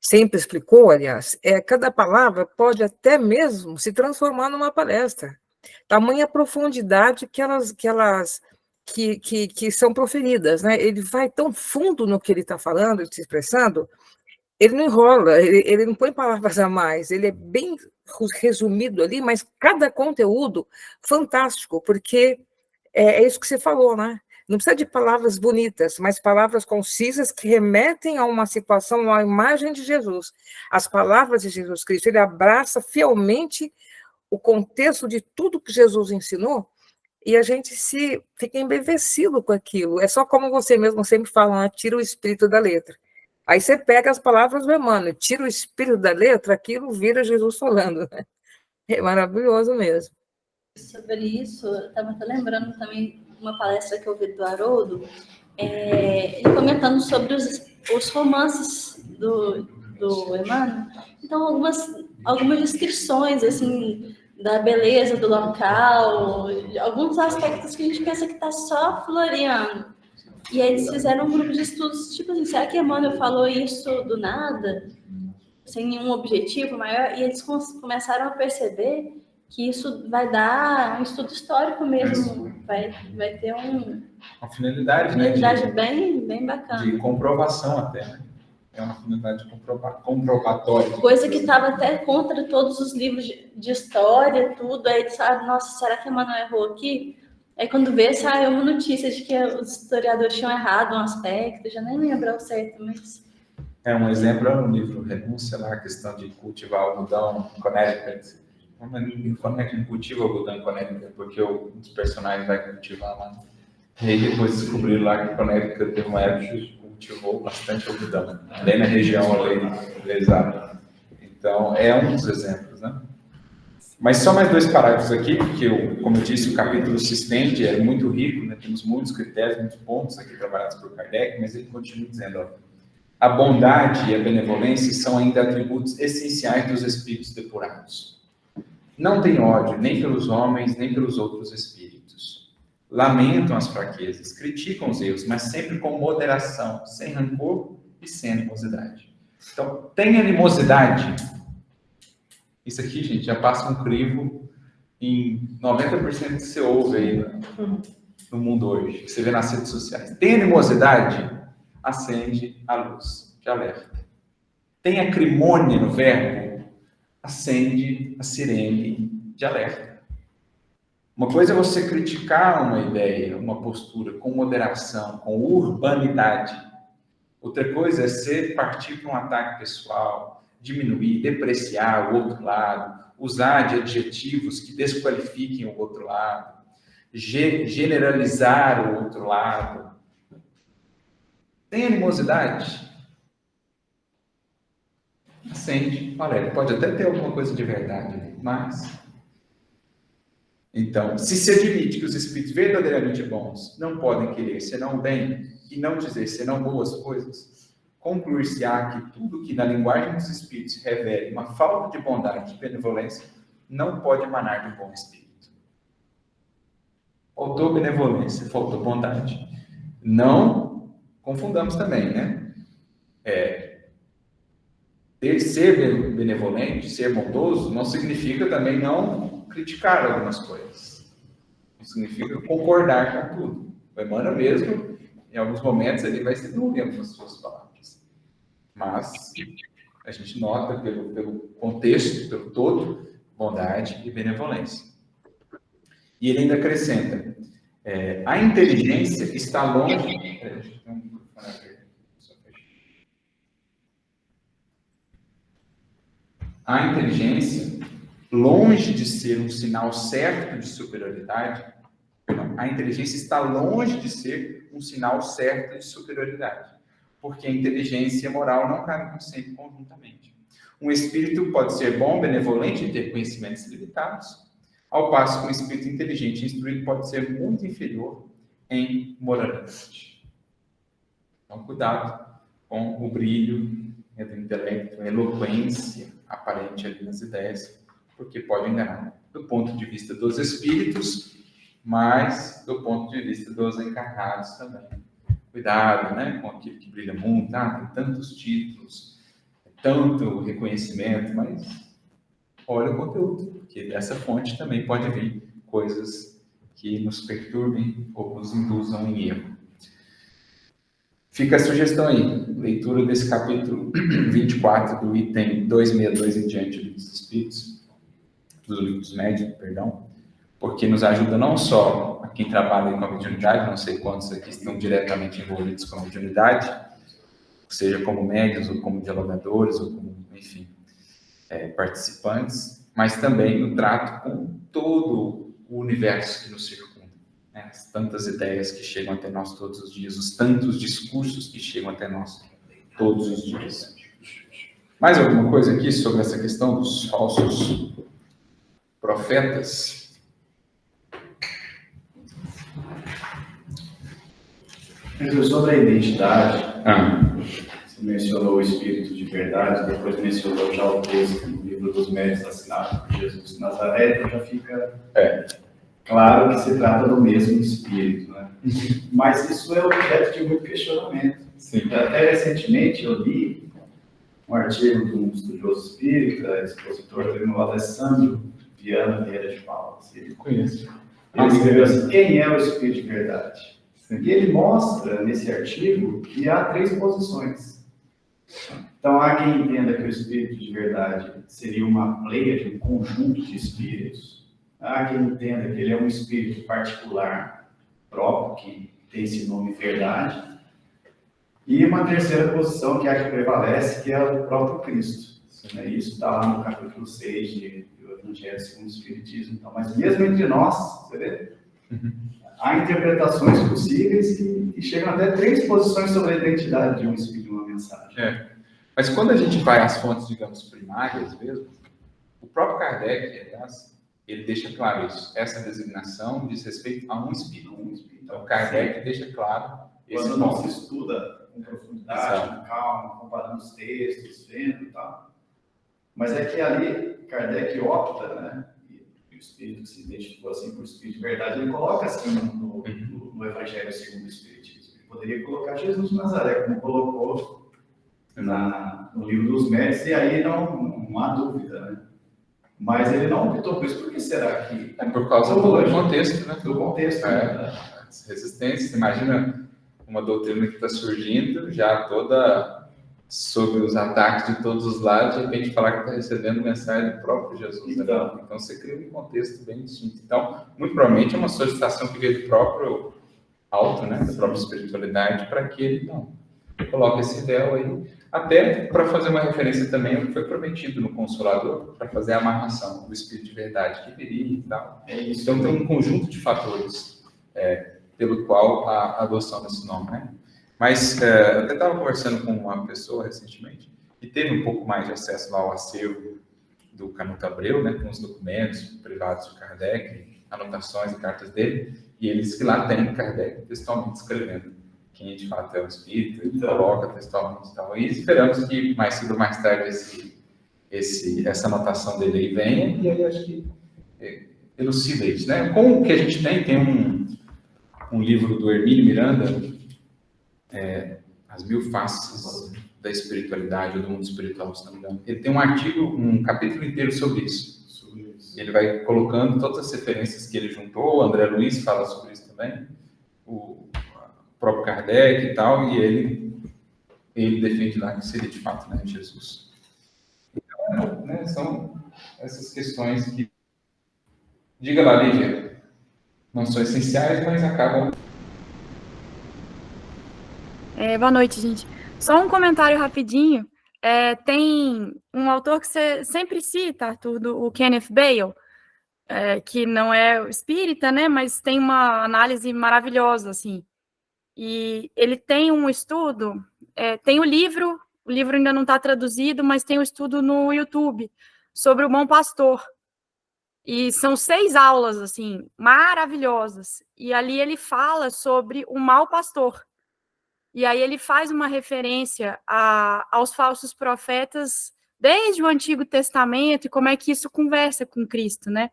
sempre explicou, aliás, cada palavra pode até mesmo se transformar numa palestra. Tamanha profundidade que são proferidas, né? Ele vai tão fundo no que ele está falando, se expressando, ele não enrola, ele não põe palavras a mais, ele é bem resumido ali, mas cada conteúdo fantástico, porque é isso que você falou, né? Não precisa de palavras bonitas, mas palavras concisas que remetem a uma situação, a uma imagem de Jesus. As palavras de Jesus Cristo, ele abraça fielmente o contexto de tudo que Jesus ensinou, e a gente fica embevecido com aquilo. É só como você mesmo sempre fala, né? Tira o espírito da letra. Aí você pega as palavras do Emmanuel, tira o espírito da letra, aquilo vira Jesus falando. Né? É maravilhoso mesmo. Sobre isso, eu estava até lembrando também uma palestra que eu vi do Haroldo, ele comentando sobre os romances do Emmanuel. Então, algumas descrições, assim, da beleza do local, alguns aspectos que a gente pensa que está só floreando. E aí eles fizeram um grupo de estudos, tipo assim, será que Emmanuel falou isso do nada, sem nenhum objetivo maior? E eles começaram a perceber que isso vai dar um estudo histórico mesmo, vai ter uma finalidade, né? Bem bacana. De comprovação até, né? É uma finalidade comprobatória. Coisa que estava até contra todos os livros de história, tudo. Aí eles falaram, nossa, será que Emmanuel errou aqui? Aí quando vê, saiu uma notícia de que os historiadores tinham errado um aspecto, já nem lembro ao certo, mas... Um exemplo é no livro Renúncia, lá, a questão de cultivar algodão em Connecticut. Não cultiva algodão em Connecticut, porque um dos personagens vai cultivar lá. E aí depois descobriram lá que Connecticut teve uma época que cultivou bastante algodão, além na região ali, exato. Então, é um dos exemplos, né? Mas só mais 2 parágrafos aqui, porque, como eu disse, o capítulo se estende, é muito rico, né? Temos muitos critérios, muitos pontos aqui trabalhados por Kardec, mas ele continua dizendo, ó, a bondade e a benevolência são ainda atributos essenciais dos espíritos depurados. Não tem ódio nem pelos homens, nem pelos outros espíritos. Lamentam as fraquezas, criticam os erros, mas sempre com moderação, sem rancor e sem animosidade. Então, tem animosidade. Isso aqui, gente, já passa um crivo em 90% que você ouve aí no mundo hoje, que você vê nas redes sociais. Tem animosidade? Acende a luz de alerta. Tem acrimônia no verbo? Acende a sirene de alerta. Uma coisa é você criticar uma ideia, uma postura com moderação, com urbanidade. Outra coisa é você partir para um ataque pessoal, diminuir, depreciar o outro lado, usar de adjetivos que desqualifiquem o outro lado, generalizar o outro lado. Tem animosidade? Acende, olha, pode até ter alguma coisa de verdade, mas... Então, se admite que os espíritos verdadeiramente bons não podem querer senão bem e não dizer senão boas coisas, concluir-se-á que tudo que na linguagem dos espíritos revele uma falta de bondade e benevolência não pode emanar do bom espírito. Faltou benevolência, faltou bondade. Não confundamos também, né? Ser benevolente, ser bondoso, não significa também não criticar algumas coisas. Não significa concordar com tudo. O Emmanuel mesmo, em alguns momentos, ele vai ser duro em algumas suas palavras. Mas a gente nota pelo contexto, pelo todo, bondade e benevolência. E ele ainda acrescenta, a inteligência está longe... A inteligência, longe de ser um sinal certo de superioridade, a inteligência está longe de ser um sinal certo de superioridade, porque a inteligência e a moral não cabem sempre conjuntamente. Um espírito pode ser bom, benevolente e ter conhecimentos limitados, ao passo que um espírito inteligente e instruído pode ser muito inferior em moralidade. Então, cuidado com o brilho do intelecto, a eloquência aparente ali nas ideias, porque pode enganar do ponto de vista dos espíritos, mas do ponto de vista dos encarnados também. Cuidado, né, com aquilo que brilha muito, tem tantos títulos, tanto reconhecimento, mas olha o conteúdo, porque dessa fonte também pode vir coisas que nos perturbem ou nos induzam em erro. Fica a sugestão aí, leitura desse capítulo 24 do item 262 em diante dos Espíritos, dos médios, perdão, porque nos ajuda não só a quem trabalha com a mediunidade, não sei quantos aqui estão diretamente envolvidos com a mediunidade, seja como médios, ou como dialogadores, ou como, enfim, participantes, mas também no trato com todo o universo que nos circunda, né? As tantas ideias que chegam até nós todos os dias, os tantos discursos que chegam até nós todos os dias. Mais alguma coisa aqui sobre essa questão dos falsos profetas? Sobre a identidade, você mencionou o Espírito de verdade, depois mencionou já o texto no livro dos Médios assinado por Jesus de Nazaré, então já fica claro que se trata do mesmo Espírito, né? Mas isso é objeto de muito questionamento. Sim. Até recentemente eu li um artigo de um estudioso espírita, expositor do Alessandro Viana Vieira de Paula. Ele Conheço. Ele escreveu assim: quem é o Espírito de verdade? E ele mostra nesse artigo que há 3 posições. Então, há quem entenda que o Espírito de verdade seria uma pleia de um conjunto de espíritos. Há quem entenda que ele é um espírito particular, próprio, que tem esse nome verdade. E uma terceira posição que é a que prevalece, que é a do próprio Cristo. Isso está lá no capítulo 6 do Evangelho segundo o Espiritismo. Então, mas mesmo entre nós, você vê, há interpretações possíveis que chegam até 3 posições sobre a identidade de um espírito, de uma mensagem. Mas quando a gente vai às fontes, digamos, primárias mesmo, o próprio Kardec, aliás, ele deixa claro isso. Essa designação diz respeito a um espírito. Então, Kardec deixa claro esse Quando não ponto. se estuda com profundidade, com calma, comparando os textos, vendo e tal. Mas é que ali Kardec opta, né? E o espírito que se identificou assim por espírito de verdade, ele coloca assim no Evangelho segundo o Espiritismo. Ele poderia colocar Jesus de Nazaré, como colocou no livro dos Médios, e aí não há dúvida, né? Mas ele não optou por isso. Por que será que? É por causa do contexto, né? Do contexto. As resistências, imagina uma doutrina que está surgindo, já toda sob os ataques de todos os lados, de repente falar que está recebendo mensagem do próprio Jesus. Então você cria um contexto bem distinto. Então, muito provavelmente é uma solicitação que veio do próprio alto, né? Da própria espiritualidade, para que ele não coloque esse véu aí. Até para fazer uma referência também ao que foi prometido no Consolador, para fazer a amarração do Espírito de verdade que viria e tal. Então tem um conjunto de fatores pelo qual a adoção desse nome, né? Mas eu até estava conversando com uma pessoa recentemente que teve um pouco mais de acesso lá ao acervo do Canuto Abreu, né? Com os documentos privados de Kardec, anotações e cartas dele, e ele disse que lá tem Kardec textualmente escrevendo quem de fato é o espírito, ele coloca textualmente e tal. E esperamos que mais cedo ou mais tarde essa anotação dele aí venha, e aí acho que elucida isso, né? Com o que a gente tem um livro do Hermínio Miranda, As Mil Faces da Espiritualidade, ou do Mundo Espiritual, se não me engano. Ele tem um artigo, um capítulo inteiro sobre isso. Ele vai colocando todas as referências que ele juntou, o André Luiz fala sobre isso também, o próprio Kardec e tal, e ele defende lá que seria de fato, né, Jesus. Então, né, são essas questões que, diga lá, Lívia, não são essenciais, mas acabam. Boa noite, gente. Só um comentário rapidinho. Tem um autor que você sempre cita, Arthur, o Kenneth Bale, que não é espírita, né, mas tem uma análise maravilhosa, assim. E ele tem um estudo, tem o livro ainda não está traduzido, mas tem um estudo no YouTube sobre o Bom Pastor. E são 6 aulas, assim, maravilhosas. E ali ele fala sobre o mau pastor. E aí ele faz uma referência aos falsos profetas desde o Antigo Testamento e como é que isso conversa com Cristo, né?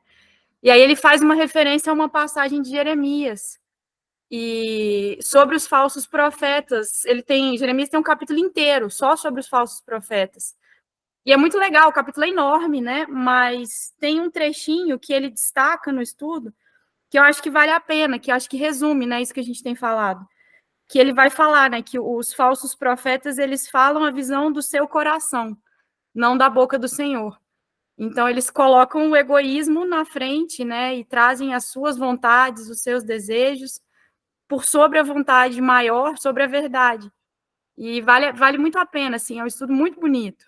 E aí ele faz uma referência a uma passagem de Jeremias. E sobre os falsos profetas, Jeremias tem um capítulo inteiro só sobre os falsos profetas. E é muito legal, o capítulo é enorme, né? Mas tem um trechinho que ele destaca no estudo, que eu acho que vale a pena, que eu acho que resume, né, isso que a gente tem falado. Que ele vai falar, né, que os falsos profetas, eles falam a visão do seu coração, não da boca do Senhor. Então, eles colocam o egoísmo na frente, né, e trazem as suas vontades, os seus desejos, por sobre a vontade maior, sobre a verdade. E vale muito a pena, assim, é um estudo muito bonito.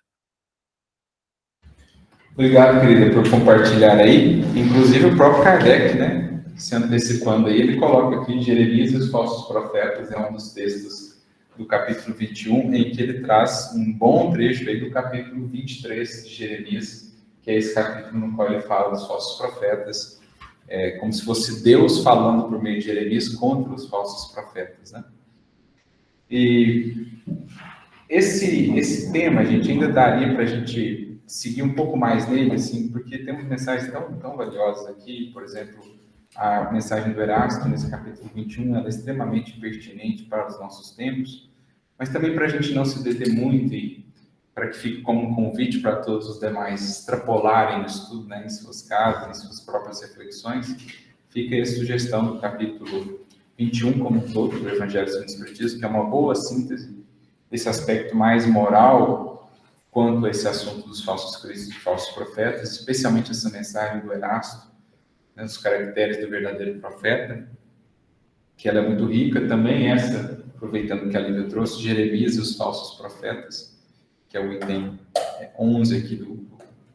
Obrigado, querida, por compartilhar aí. Inclusive o próprio Kardec, né, se antecipando aí, ele coloca aqui Jeremias e os falsos profetas, é um dos textos do capítulo 21, em que ele traz um bom trecho aí do capítulo 23 de Jeremias, que é esse capítulo no qual ele fala dos falsos profetas, como se fosse Deus falando por meio de Jeremias contra os falsos profetas, né? E esse tema, gente, ainda daria para a gente seguir um pouco mais nele, assim, porque temos mensagens tão valiosas aqui, por exemplo, a mensagem do Erasto, nesse capítulo 21, ela é extremamente pertinente para os nossos tempos, mas também para a gente não se deter muito e para que fique como um convite para todos os demais extrapolarem o estudo, né, em suas casas, em suas próprias reflexões, fica aí a sugestão do capítulo 21 como um todo, do Evangelho segundo o Espiritismo, que é uma boa síntese desse aspecto mais moral quanto a esse assunto dos falsos cristos e falsos profetas, especialmente essa mensagem do Erasto, né, dos caracteres do verdadeiro profeta, que ela é muito rica. Também essa, aproveitando que a Lívia trouxe, Jeremias e os falsos profetas, que é o item 11 aqui do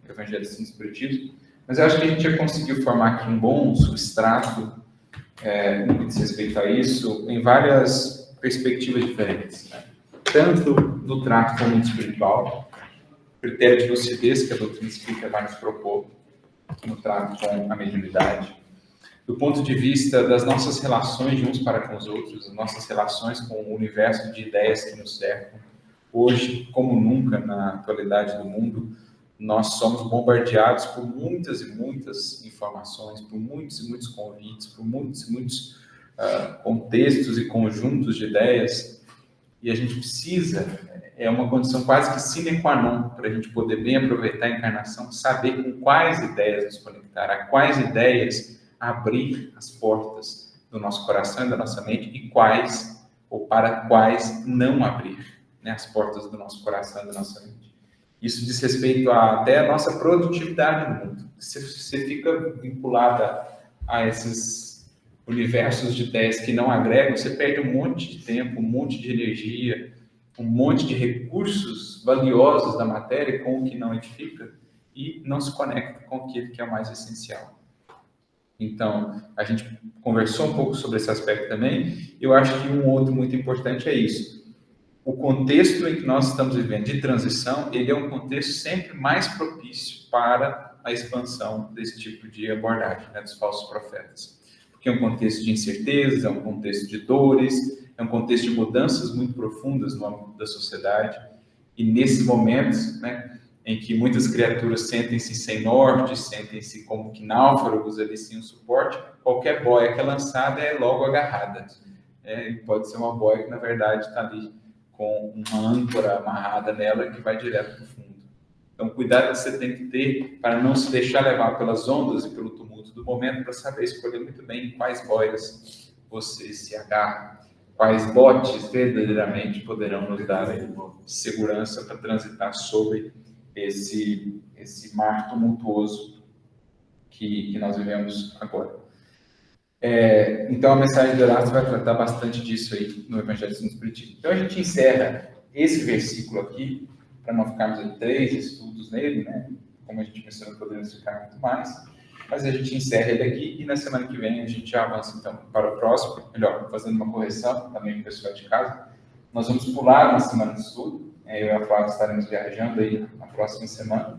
Evangelho segundo o Espiritismo. Mas eu acho que a gente já conseguiu formar aqui um bom substrato no que diz respeito a isso, em várias perspectivas diferentes, né? Tanto no trato com o mundo espiritual, critério de lucidez que a doutrina espírita vai nos propor, no trato com a mediunidade, do ponto de vista das nossas relações de uns para com os outros, as nossas relações com o universo de ideias que nos cercam. Hoje, como nunca na atualidade do mundo, nós somos bombardeados por muitas e muitas informações, por muitos e muitos convites, por muitos e muitos contextos e conjuntos de ideias, e a gente precisa, é uma condição quase que sine qua non para a gente poder bem aproveitar a encarnação, saber com quais ideias nos conectar, a quais ideias abrir as portas do nosso coração e da nossa mente, e quais, ou para quais não abrir, né, as portas do nosso coração e da nossa mente. Isso diz respeito até a nossa produtividade no mundo. Você fica vinculada a esses universos de ideias que não agregam, você perde um monte de tempo, um monte de energia, um monte de recursos valiosos da matéria com o que não edifica e não se conecta com aquilo que é o mais essencial. Então, a gente conversou um pouco sobre esse aspecto também. Eu acho que um outro muito importante é isso. O contexto em que nós estamos vivendo de transição, ele é um contexto sempre mais propício para a expansão desse tipo de abordagem, né, dos falsos profetas. Porque é um contexto de incertezas, é um contexto de dores, é um contexto de mudanças muito profundas no âmbito da sociedade. E nesses momentos, né, em que muitas criaturas sentem-se sem norte, sentem-se como que náufragos ali sem um suporte, qualquer boia que é lançada é logo agarrada. E pode ser uma boia que, na verdade, está ali com uma âncora amarrada nela que vai direto para o fundo. Então, cuidado que você tem que ter para não se deixar levar pelas ondas e pelo tumulto do momento, para saber escolher muito bem em quais boias você se agarra, quais botes verdadeiramente poderão nos dar aí segurança para transitar sobre esse mar tumultuoso que nós vivemos agora. Então, a mensagem do Erasto vai tratar bastante disso aí no Evangelho segundo o Espiritismo. Então, a gente encerra esse versículo aqui, para não ficarmos em 3 estudos nele, né? Como a gente mencionou, podemos ficar muito mais, mas a gente encerra ele aqui e na semana que vem a gente já avança, então, para o próximo, melhor, fazendo uma correção também para o pessoal de casa. Nós vamos pular uma semana de estudo, eu e a Flávia estaremos viajando aí na próxima semana,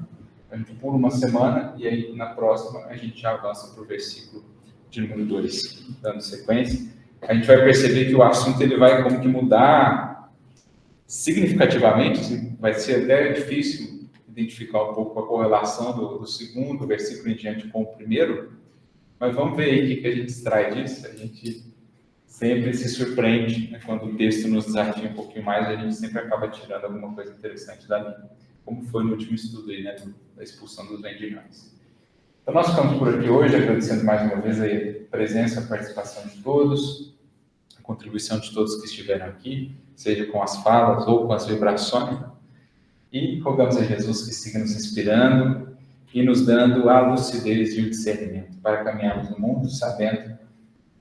a gente pula uma semana e aí na próxima a gente já avança para o versículo de número 2, dando sequência. A gente vai perceber que o assunto ele vai como que mudar significativamente, assim, vai ser até difícil identificar um pouco a correlação do segundo versículo em diante com o primeiro, mas vamos ver aí o que a gente extrai disso. A gente sempre se surpreende, né, quando o texto nos desafia um pouquinho mais, a gente sempre acaba tirando alguma coisa interessante dali, como foi no último estudo aí, né, da expulsão dos vendilhões. Então, nós ficamos por aqui hoje, agradecendo mais uma vez a presença, a participação de todos, a contribuição de todos que estiveram aqui, seja com as falas ou com as vibrações, e rogamos a Jesus que siga nos inspirando e nos dando a lucidez e o discernimento para caminharmos no mundo sabendo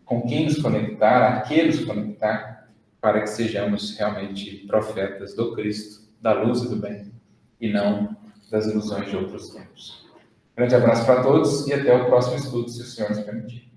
com quem nos conectar, a que nos conectar, para que sejamos realmente profetas do Cristo, da luz e do bem, e não das ilusões de outros tempos. Grande abraço para todos e até o próximo estudo, se o Senhor nos permitir.